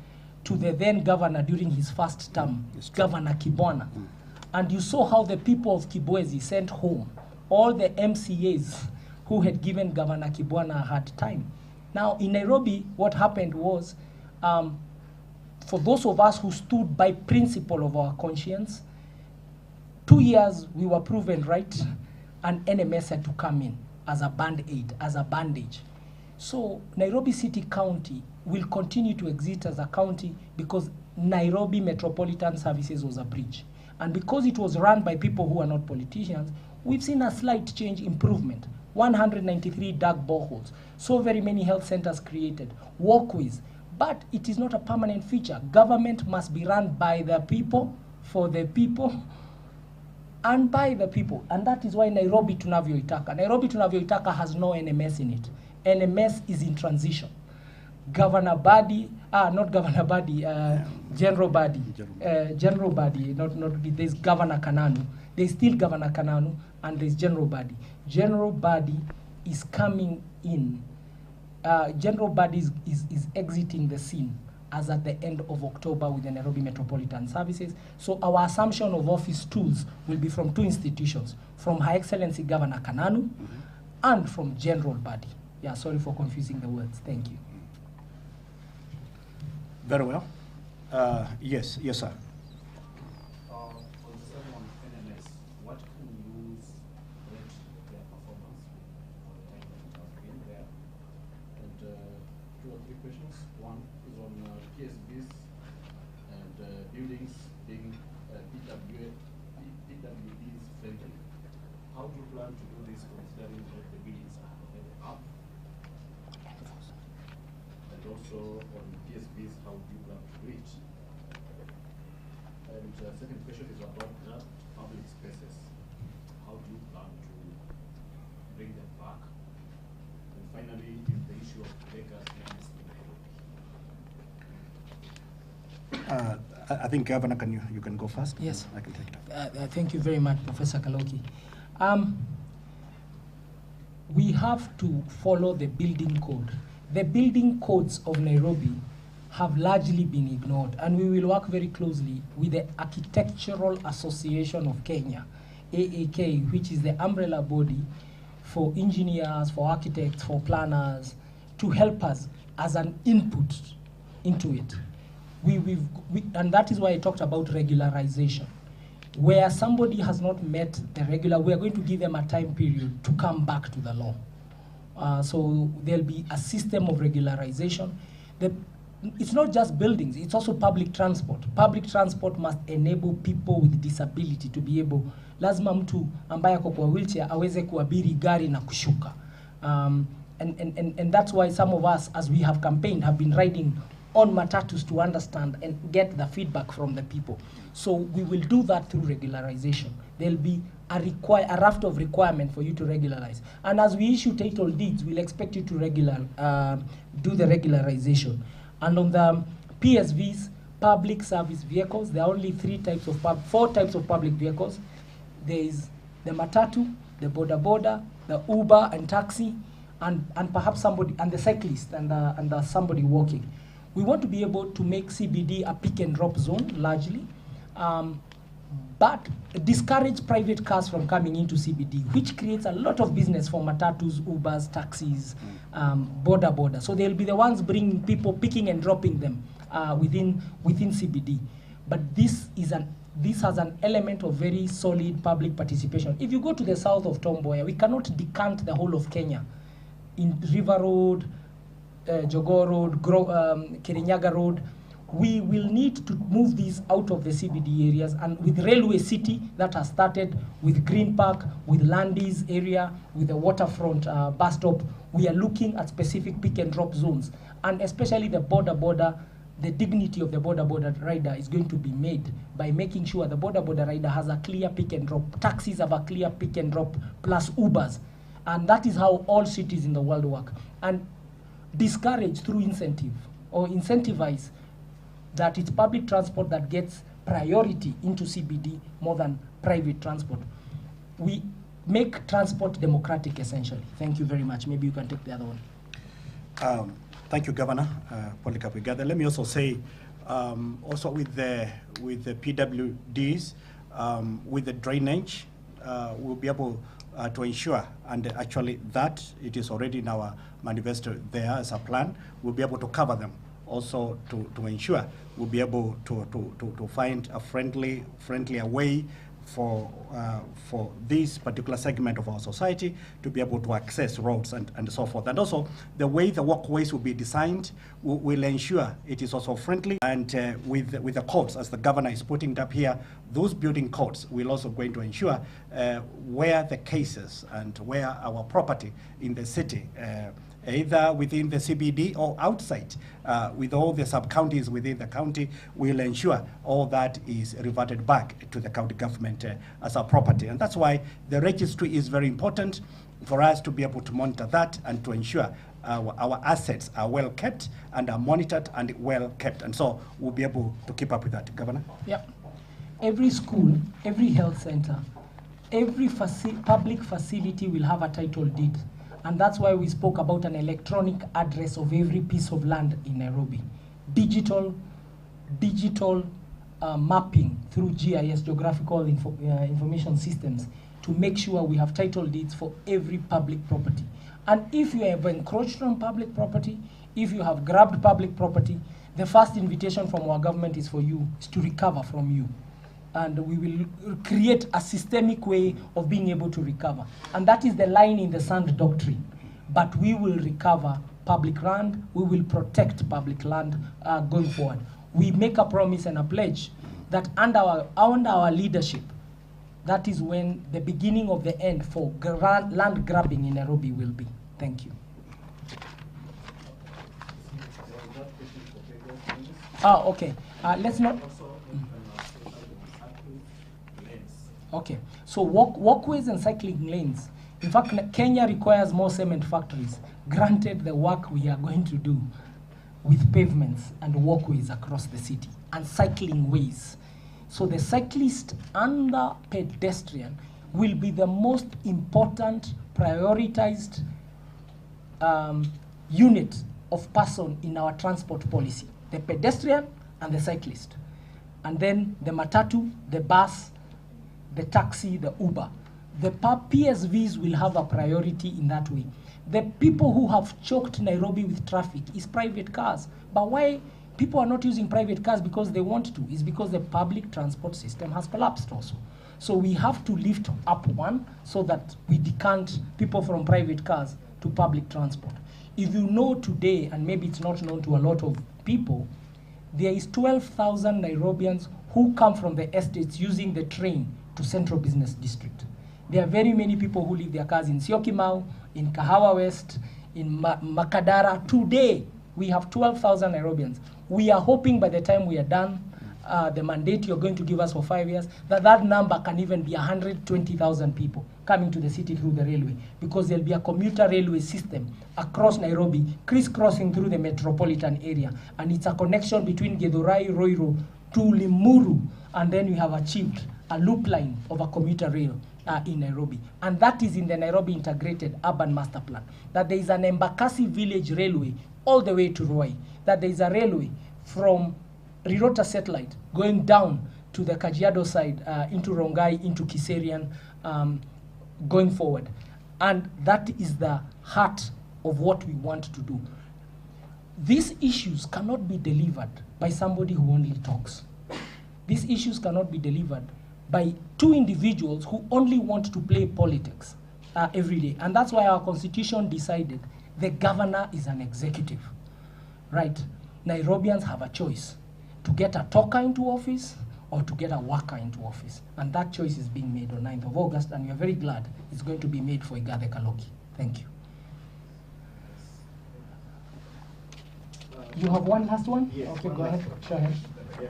to the then governor during his first term, Governor Kibwana. And you saw how the people of Kibwezi sent home all the MCAs who had given Governor Kibwana a hard time. Now in Nairobi, what happened was, for those of us who stood by principle of our conscience, 2 years we were proven right, and NMS had to come in as a band-aid, as a bandage. So Nairobi City County will continue to exist as a county because Nairobi Metropolitan Services was a bridge. And because it was run by people who are not politicians, we've seen a slight change, improvement. 193 dug boreholes, so very many health centers created, walkways. But it is not a permanent feature. Government must be run by the people, for the people, and by the people. And that is why Nairobi Tunavyoitaka has no NMS in it. NMS is in transition. Governor Badi, not Governor Badi, General Badi, General Badi, there's Governor Kananu. There's still Governor Kananu, and there's General Badi. General Badi is coming in. General Badi is exiting the scene as at the end of October with the Nairobi Metropolitan Services. So our assumption of office tools will be from two institutions, from Her Excellency Governor Kananu and from General Badi. Yeah, sorry for confusing the words. Thank you. Very well. Yes, sir. On the same on NMS, what can you rate their performance for the time that it has been there? And 2 or 3 questions. One is on PSBs and buildings being PWDs friendly. How do you plan to do this considering that the buildings are already up? And also on PSBs, how do you plan to do it? And second question is about public spaces. How do you plan to bring them back? And finally, is the issue of beggars against the I think Governor, you can go first. Yes. I can take that. Thank you very much, Professor Kaloki. We have to follow the building code. The building codes of Nairobi have largely been ignored, and we will work very closely with the Architectural Association of Kenya, AAK, which is the umbrella body for engineers, for architects, for planners, to help us as an input into it. And that is why I talked about regularization. Where somebody has not met the regular, we are going to give them a time period to come back to the law. So there'll be a system of regularization. It's not just buildings, it's also public transport. Public transport must enable people with disability to be able, lazima mtu ambaye ako kwa wheelchair aweze kuabiri gari na kushuka. And that's why some of us, as we have campaigned, have been riding on matatus to understand and get the feedback from the people. So we will do that through regularization. There'll be a raft of requirement for you to regularize. And as we issue title deeds, we'll expect you to do the regularization. And on the PSVs, public service vehicles, there are only 4 types of public vehicles. There is the matatu, the boda boda, the Uber and taxi, and perhaps somebody, and the cyclist, and somebody walking. We want to be able to make CBD a pick and drop zone largely, but discourage private cars from coming into CBD, which creates a lot of business for matatus, Ubers, taxis, boda. So they'll be the ones bringing people, picking and dropping them within CBD. But this has an element of very solid public participation. If you go to the south of Tom Mboya, we cannot decant the whole of Kenya in River Road, Jogoo Road, Kirinyaga Road. We will need to move these out of the CBD areas, and with Railway City that has started, with Green Park, with Landis area, with the waterfront bus stop, we are looking at specific pick and drop zones, and especially the boda. The dignity of the boda rider is going to be made by making sure the boda rider has a clear pick and drop. Taxis have a clear pick and drop, plus Ubers, and that is how all cities in the world work. And discourage through incentive or incentivize that it's public transport that gets priority into CBD more than private transport. We make transport democratic, essentially. Thank you very much. Maybe you can take the other one. Thank you, Governor Polycarp Igathe. Let me also say, also with the PWDs, with the drainage, we'll be able to ensure, and actually that it is already in our manifesto there as a plan, we'll be able to cover them. Also to ensure we'll be able to find a friendlier way for this particular segment of our society to be able to access roads and so forth. And also, the way the walkways will be designed will ensure it is also friendly. And with the codes, as the governor is putting it up here, those building codes will also going to ensure where the cases and where our property in the city, either within the CBD or outside, with all the sub-counties within the county, will ensure all that is reverted back to the county government as our property. And that's why the registry is very important for us to be able to monitor that and to ensure our assets are well kept and are monitored and well kept. And so we'll be able to keep up with that. Governor? Yeah. Every school, every health center, every public facility will have a title deed. And that's why we spoke about an electronic address of every piece of land in Nairobi. Digital mapping through GIS, Geographical Information Systems, to make sure we have title deeds for every public property. And if you have encroached on public property, if you have grabbed public property, the first invitation from our government is for you, is to recover from you. And we will create a systemic way of being able to recover. And that is the line in the sand doctrine. But we will recover public land, we will protect public land going forward. We make a promise and a pledge that under our leadership, that is when the beginning of the end for land grabbing in Nairobi will be. Thank you. Okay. Let's not. Okay, so walkways and cycling lanes. In fact, Kenya requires more cement factories, granted the work we are going to do with pavements and walkways across the city and cycling ways. So the cyclist and the pedestrian will be the most important prioritized unit of person in our transport policy, the pedestrian and the cyclist. And then the matatu, the bus, the taxi, the Uber. The PSVs will have a priority in that way. The people who have choked Nairobi with traffic is private cars. But why people are not using private cars because they want to? Is because the public transport system has collapsed also. So we have to lift up one so that we decant people from private cars to public transport. If you know today, and maybe it's not known to a lot of people, there is 12,000 Nairobians who come from the estates using the train to Central Business District. There are very many people who leave their cars in Syokimau, in Kahawa West, in Makadara. Today, we have 12,000 Nairobians. We are hoping by the time we are done, the mandate you're going to give us for 5 years, that number can even be 120,000 people coming to the city through the railway, because there'll be a commuter railway system across Nairobi, crisscrossing through the metropolitan area. And it's a connection between Githurai, Roiro to Limuru, and then we have achieved a loop line of a commuter rail in Nairobi. And that is in the Nairobi Integrated Urban Master Plan. That there is an Embakasi Village Railway all the way to Ruai. That there is a railway from Rirota Satellite going down to the Kajiado side, into Rongai, into Kiserian, going forward. And that is the heart of what we want to do. These issues cannot be delivered by somebody who only talks. These issues cannot be delivered by two individuals who only want to play politics every day. And that's why our constitution decided the governor is an executive, right? Nairobians have a choice to get a talker into office or to get a worker into office. And that choice is being made on 9th of August, and we are very glad it's going to be made for Igathe Kaloki. Thank you. You have one last one? Yes, okay, one go ahead. last Go ahead. Yeah.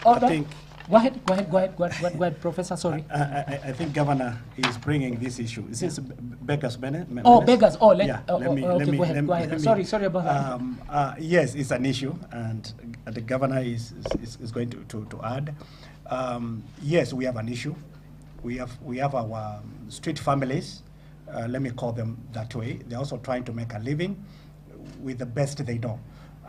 Oh, I think Go ahead, Professor, sorry. I think Governor is bringing this issue. Is this Beggars Menace? Oh, beggars. Oh, Go ahead. Sorry about that. Yes, it's an issue, and the Governor is going to add. Yes, we have an issue. We have our street families, let me call them that way. They're also trying to make a living with the best they know.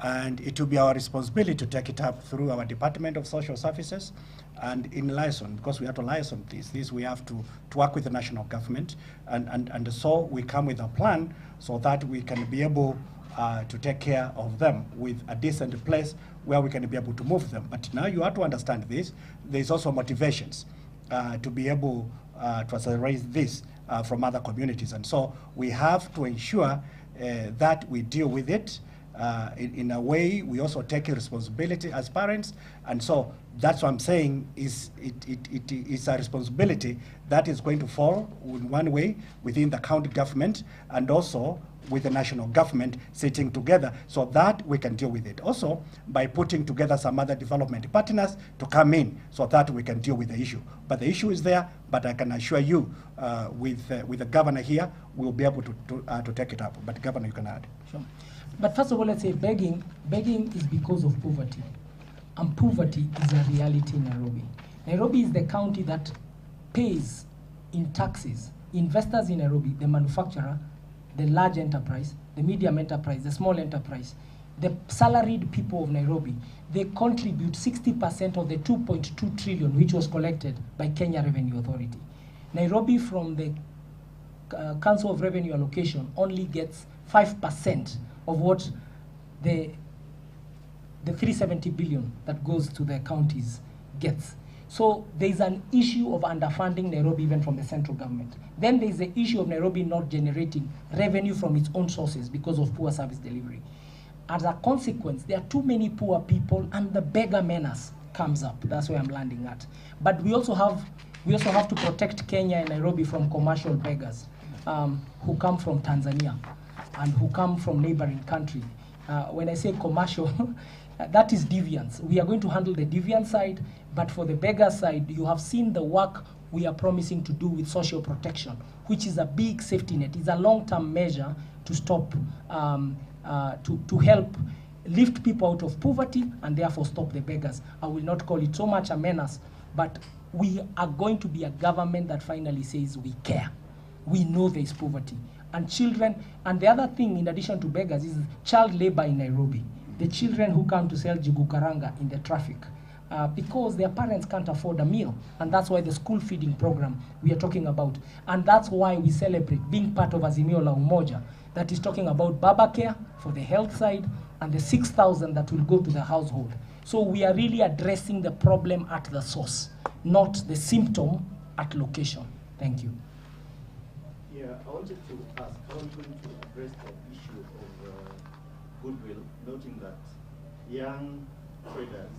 And it will be our responsibility to take it up through our Department of Social Services and in liaison, because we have to liaison this we have to work with the national government. And so we come with a plan so that we can be able to take care of them with a decent place where we can be able to move them. But now you have to understand this. There's also motivations. to be able to accelerate this from other communities. And so we have to ensure that we deal with it in a way. We also take a responsibility as parents. And so that's what I'm saying is it's a responsibility that is going to fall in one way within the county government and also with the national government sitting together so that we can deal with it. Also, by putting together some other development partners to come in so that we can deal with the issue. But the issue is there, but I can assure you with the governor here, we'll be able to take it up. But Governor, you can add. Sure. But first of all, let's say begging is because of poverty. And poverty is a reality in Nairobi. Nairobi is the county that pays in taxes investors in Nairobi, the manufacturer, the large enterprise, the medium enterprise, the small enterprise, the salaried people of Nairobi. They contribute 60% of the 2.2 trillion which was collected by Kenya Revenue Authority. Nairobi, from the Council of Revenue Allocation, only gets 5% of what the 370 billion that goes to the counties gets. So there's an issue of underfunding Nairobi even from the central government. Then there's the issue of Nairobi not generating revenue from its own sources because of poor service delivery. As a consequence, there are too many poor people and the beggar menace comes up. That's where I'm landing at. But we also have to protect Kenya and Nairobi from commercial beggars who come from Tanzania and who come from neighboring country. When I say commercial, that is deviance. We are going to handle the deviant side, but for the beggar side, you have seen the work we are promising to do with social protection, which is a big safety net. It's a long-term measure to stop, to help lift people out of poverty and therefore stop the beggars. I will not call it so much a menace, but we are going to be a government that finally says we care. We know there is poverty. And children, and the other thing in addition to beggars is child labor in Nairobi. The children who come to sell jugu karanga in the traffic because their parents can't afford a meal. And that's why the school feeding program we are talking about. And that's why we celebrate being part of Azimio la Umoja that is talking about Baba Care for the health side and the 6,000 that will go to the household. So we are really addressing the problem at the source, not the symptom at location. Thank you. Yeah, I wanted to ask, how are you going to address the issue of goodwill, noting that young traders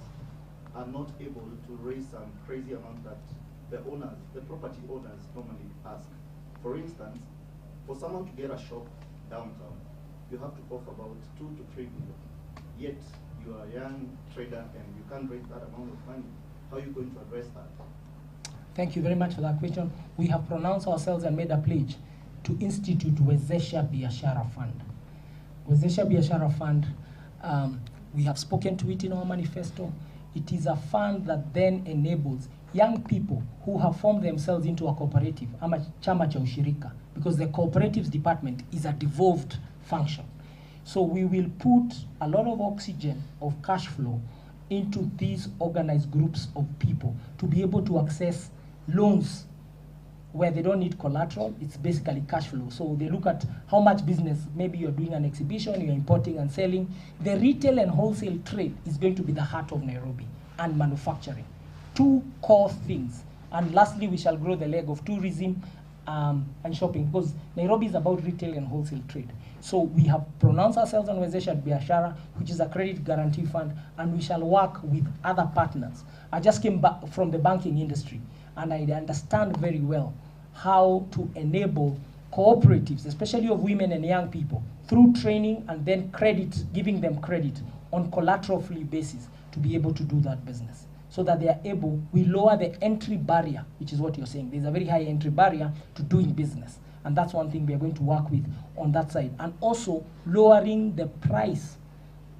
are not able to raise some crazy amount that the owners, the property owners normally ask. For instance, for someone to get a shop downtown, you have to offer about 2 to 3 million. Yet you are a young trader and you can't raise that amount of money. How are you going to address that? Thank you very much for that question. We have pronounced ourselves and made a pledge to institute Wezesha Biashara Fund. Wezesha Biashara Fund, we have spoken to it in our manifesto. It is a fund that then enables young people who have formed themselves into a cooperative, ama chama cha ushirika, because the cooperatives department is a devolved function. So we will put a lot of oxygen of cash flow into these organized groups of people to be able to access loans where they don't need collateral. It's basically cash flow. So they look at how much business, maybe you're doing an exhibition, you're importing and selling. The retail and wholesale trade is going to be the heart of Nairobi, and manufacturing. 2 core things. And lastly, we shall grow the leg of tourism and shopping, because Nairobi is about retail and wholesale trade. So we have pronounced ourselves on Wezesha Biashara, which is a credit guarantee fund, and we shall work with other partners. I just came back from the banking industry, and I understand very well how to enable cooperatives, especially of women and young people, through training and then credit, giving them credit on collateral-free basis to be able to do that business. So that they are able, we lower the entry barrier, which is what you're saying. There's a very high entry barrier to doing business. And that's one thing we are going to work with on that side. And also lowering the price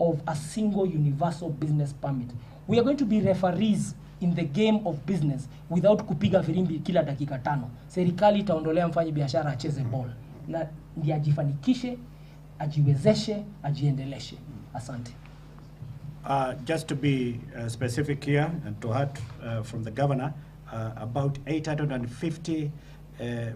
of a single universal business permit. We are going to be referees in the game of business without kupiga firimbi kila dakika 5. Serikali itaondolea mfanyi biashara acheze ball. Na ndiye ajifanikishe, ajiwezeshe, ajiendeleshe. Asante. Just to be specific here and to add from the governor, about 850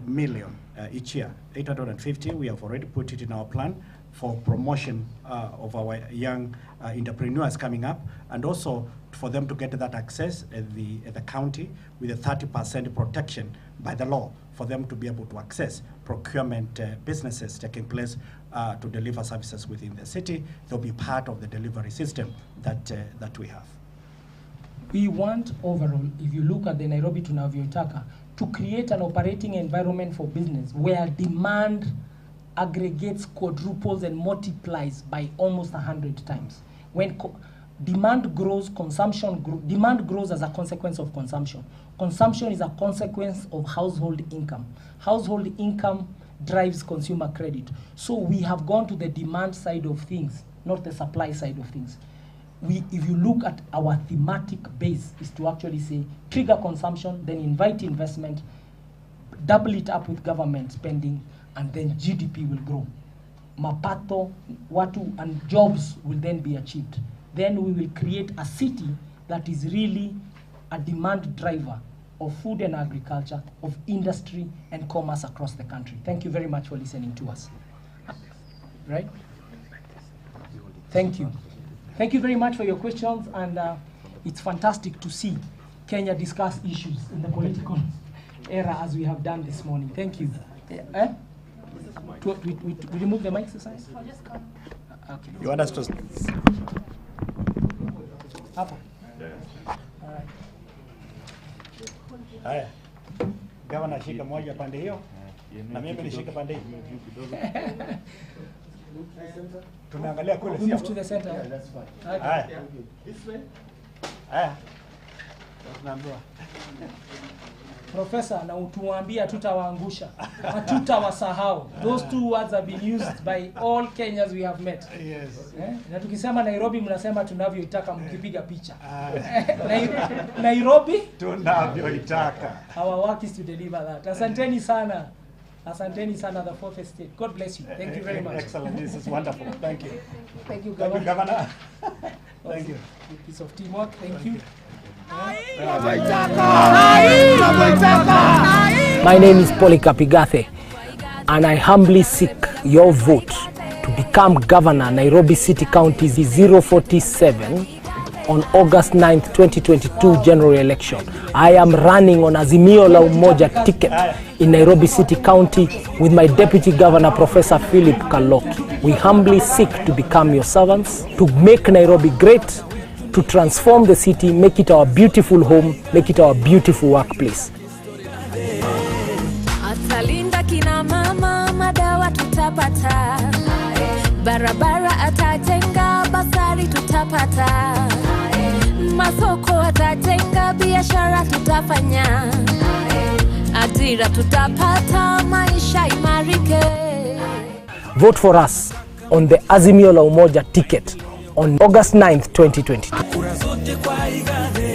million each year. 850, we have already put it in our plan for promotion of our young entrepreneurs coming up, and also for them to get that access at the county with a 30% protection by the law for them to be able to access procurement businesses taking place to deliver services within the city. They'll be part of the delivery system that we have. We want overall, if you look at the Nairobi Tunavyoitaka, to create an operating environment for business where demand aggregates, quadruples, and multiplies by almost 100 times. When demand grows, consumption grows. Demand grows as a consequence of consumption. Consumption is a consequence of household income. Household income drives consumer credit. So we have gone to the demand side of things, not the supply side of things. If you look at our thematic base, is to actually say trigger consumption, then invite investment, double it up with government spending, and then GDP will grow. Mapato, watu, and jobs will then be achieved. Then we will create a city that is really a demand driver of food and agriculture, of industry and commerce across the country. Thank you very much for listening to us. Right? Thank you. Thank you very much for your questions, and it's fantastic to see Kenya discuss issues in the political era as we have done this morning. Thank you. We remove the mics aside? Okay. You want us to... Up. All right. Haya. Gavana shika moja pande hiyo na mimi nishika pande hiyo. Tunaangalia kule sio. Move to the center. Yeah, that's fine. Okay. Haya. This way. Haya. Tunaambiwa. Professor, na utuambia tutawaangusha. Hatutawasahau. Those two words have been used by all Kenyans we have met. Yes. Na tukisema Nairobi mnasema tunavyoitaka mkipiga picha. Nairobi tunavyoitaka. Our work is to deliver that. Asanteni sana. Asanteni sana, the fourth estate. God bless you. Thank you very much. Excellent. This is wonderful. Thank you. Thank you, Governor. Governor. Thank you. Piece of teamwork. Thank you. My name is Polycarp Igathe, and I humbly seek your vote to become Governor, Nairobi City County 047 on August 9th, 2022 general election. I am running on Azimio la Umoja ticket in Nairobi City County with my Deputy Governor, Professor Philip Kaloki. We humbly seek to become your servants, to make Nairobi great, to transform the city, make it our beautiful home, make it our beautiful workplace. Atalinda kina mama, madawa tutapata. Barabara atajenga, basari tutapata. Masoko atajenga, biashara tutafanya. Ajira tutapata, maisha imarike. Vote for us on the Azimio la Umoja ticket on August 9th, 2022.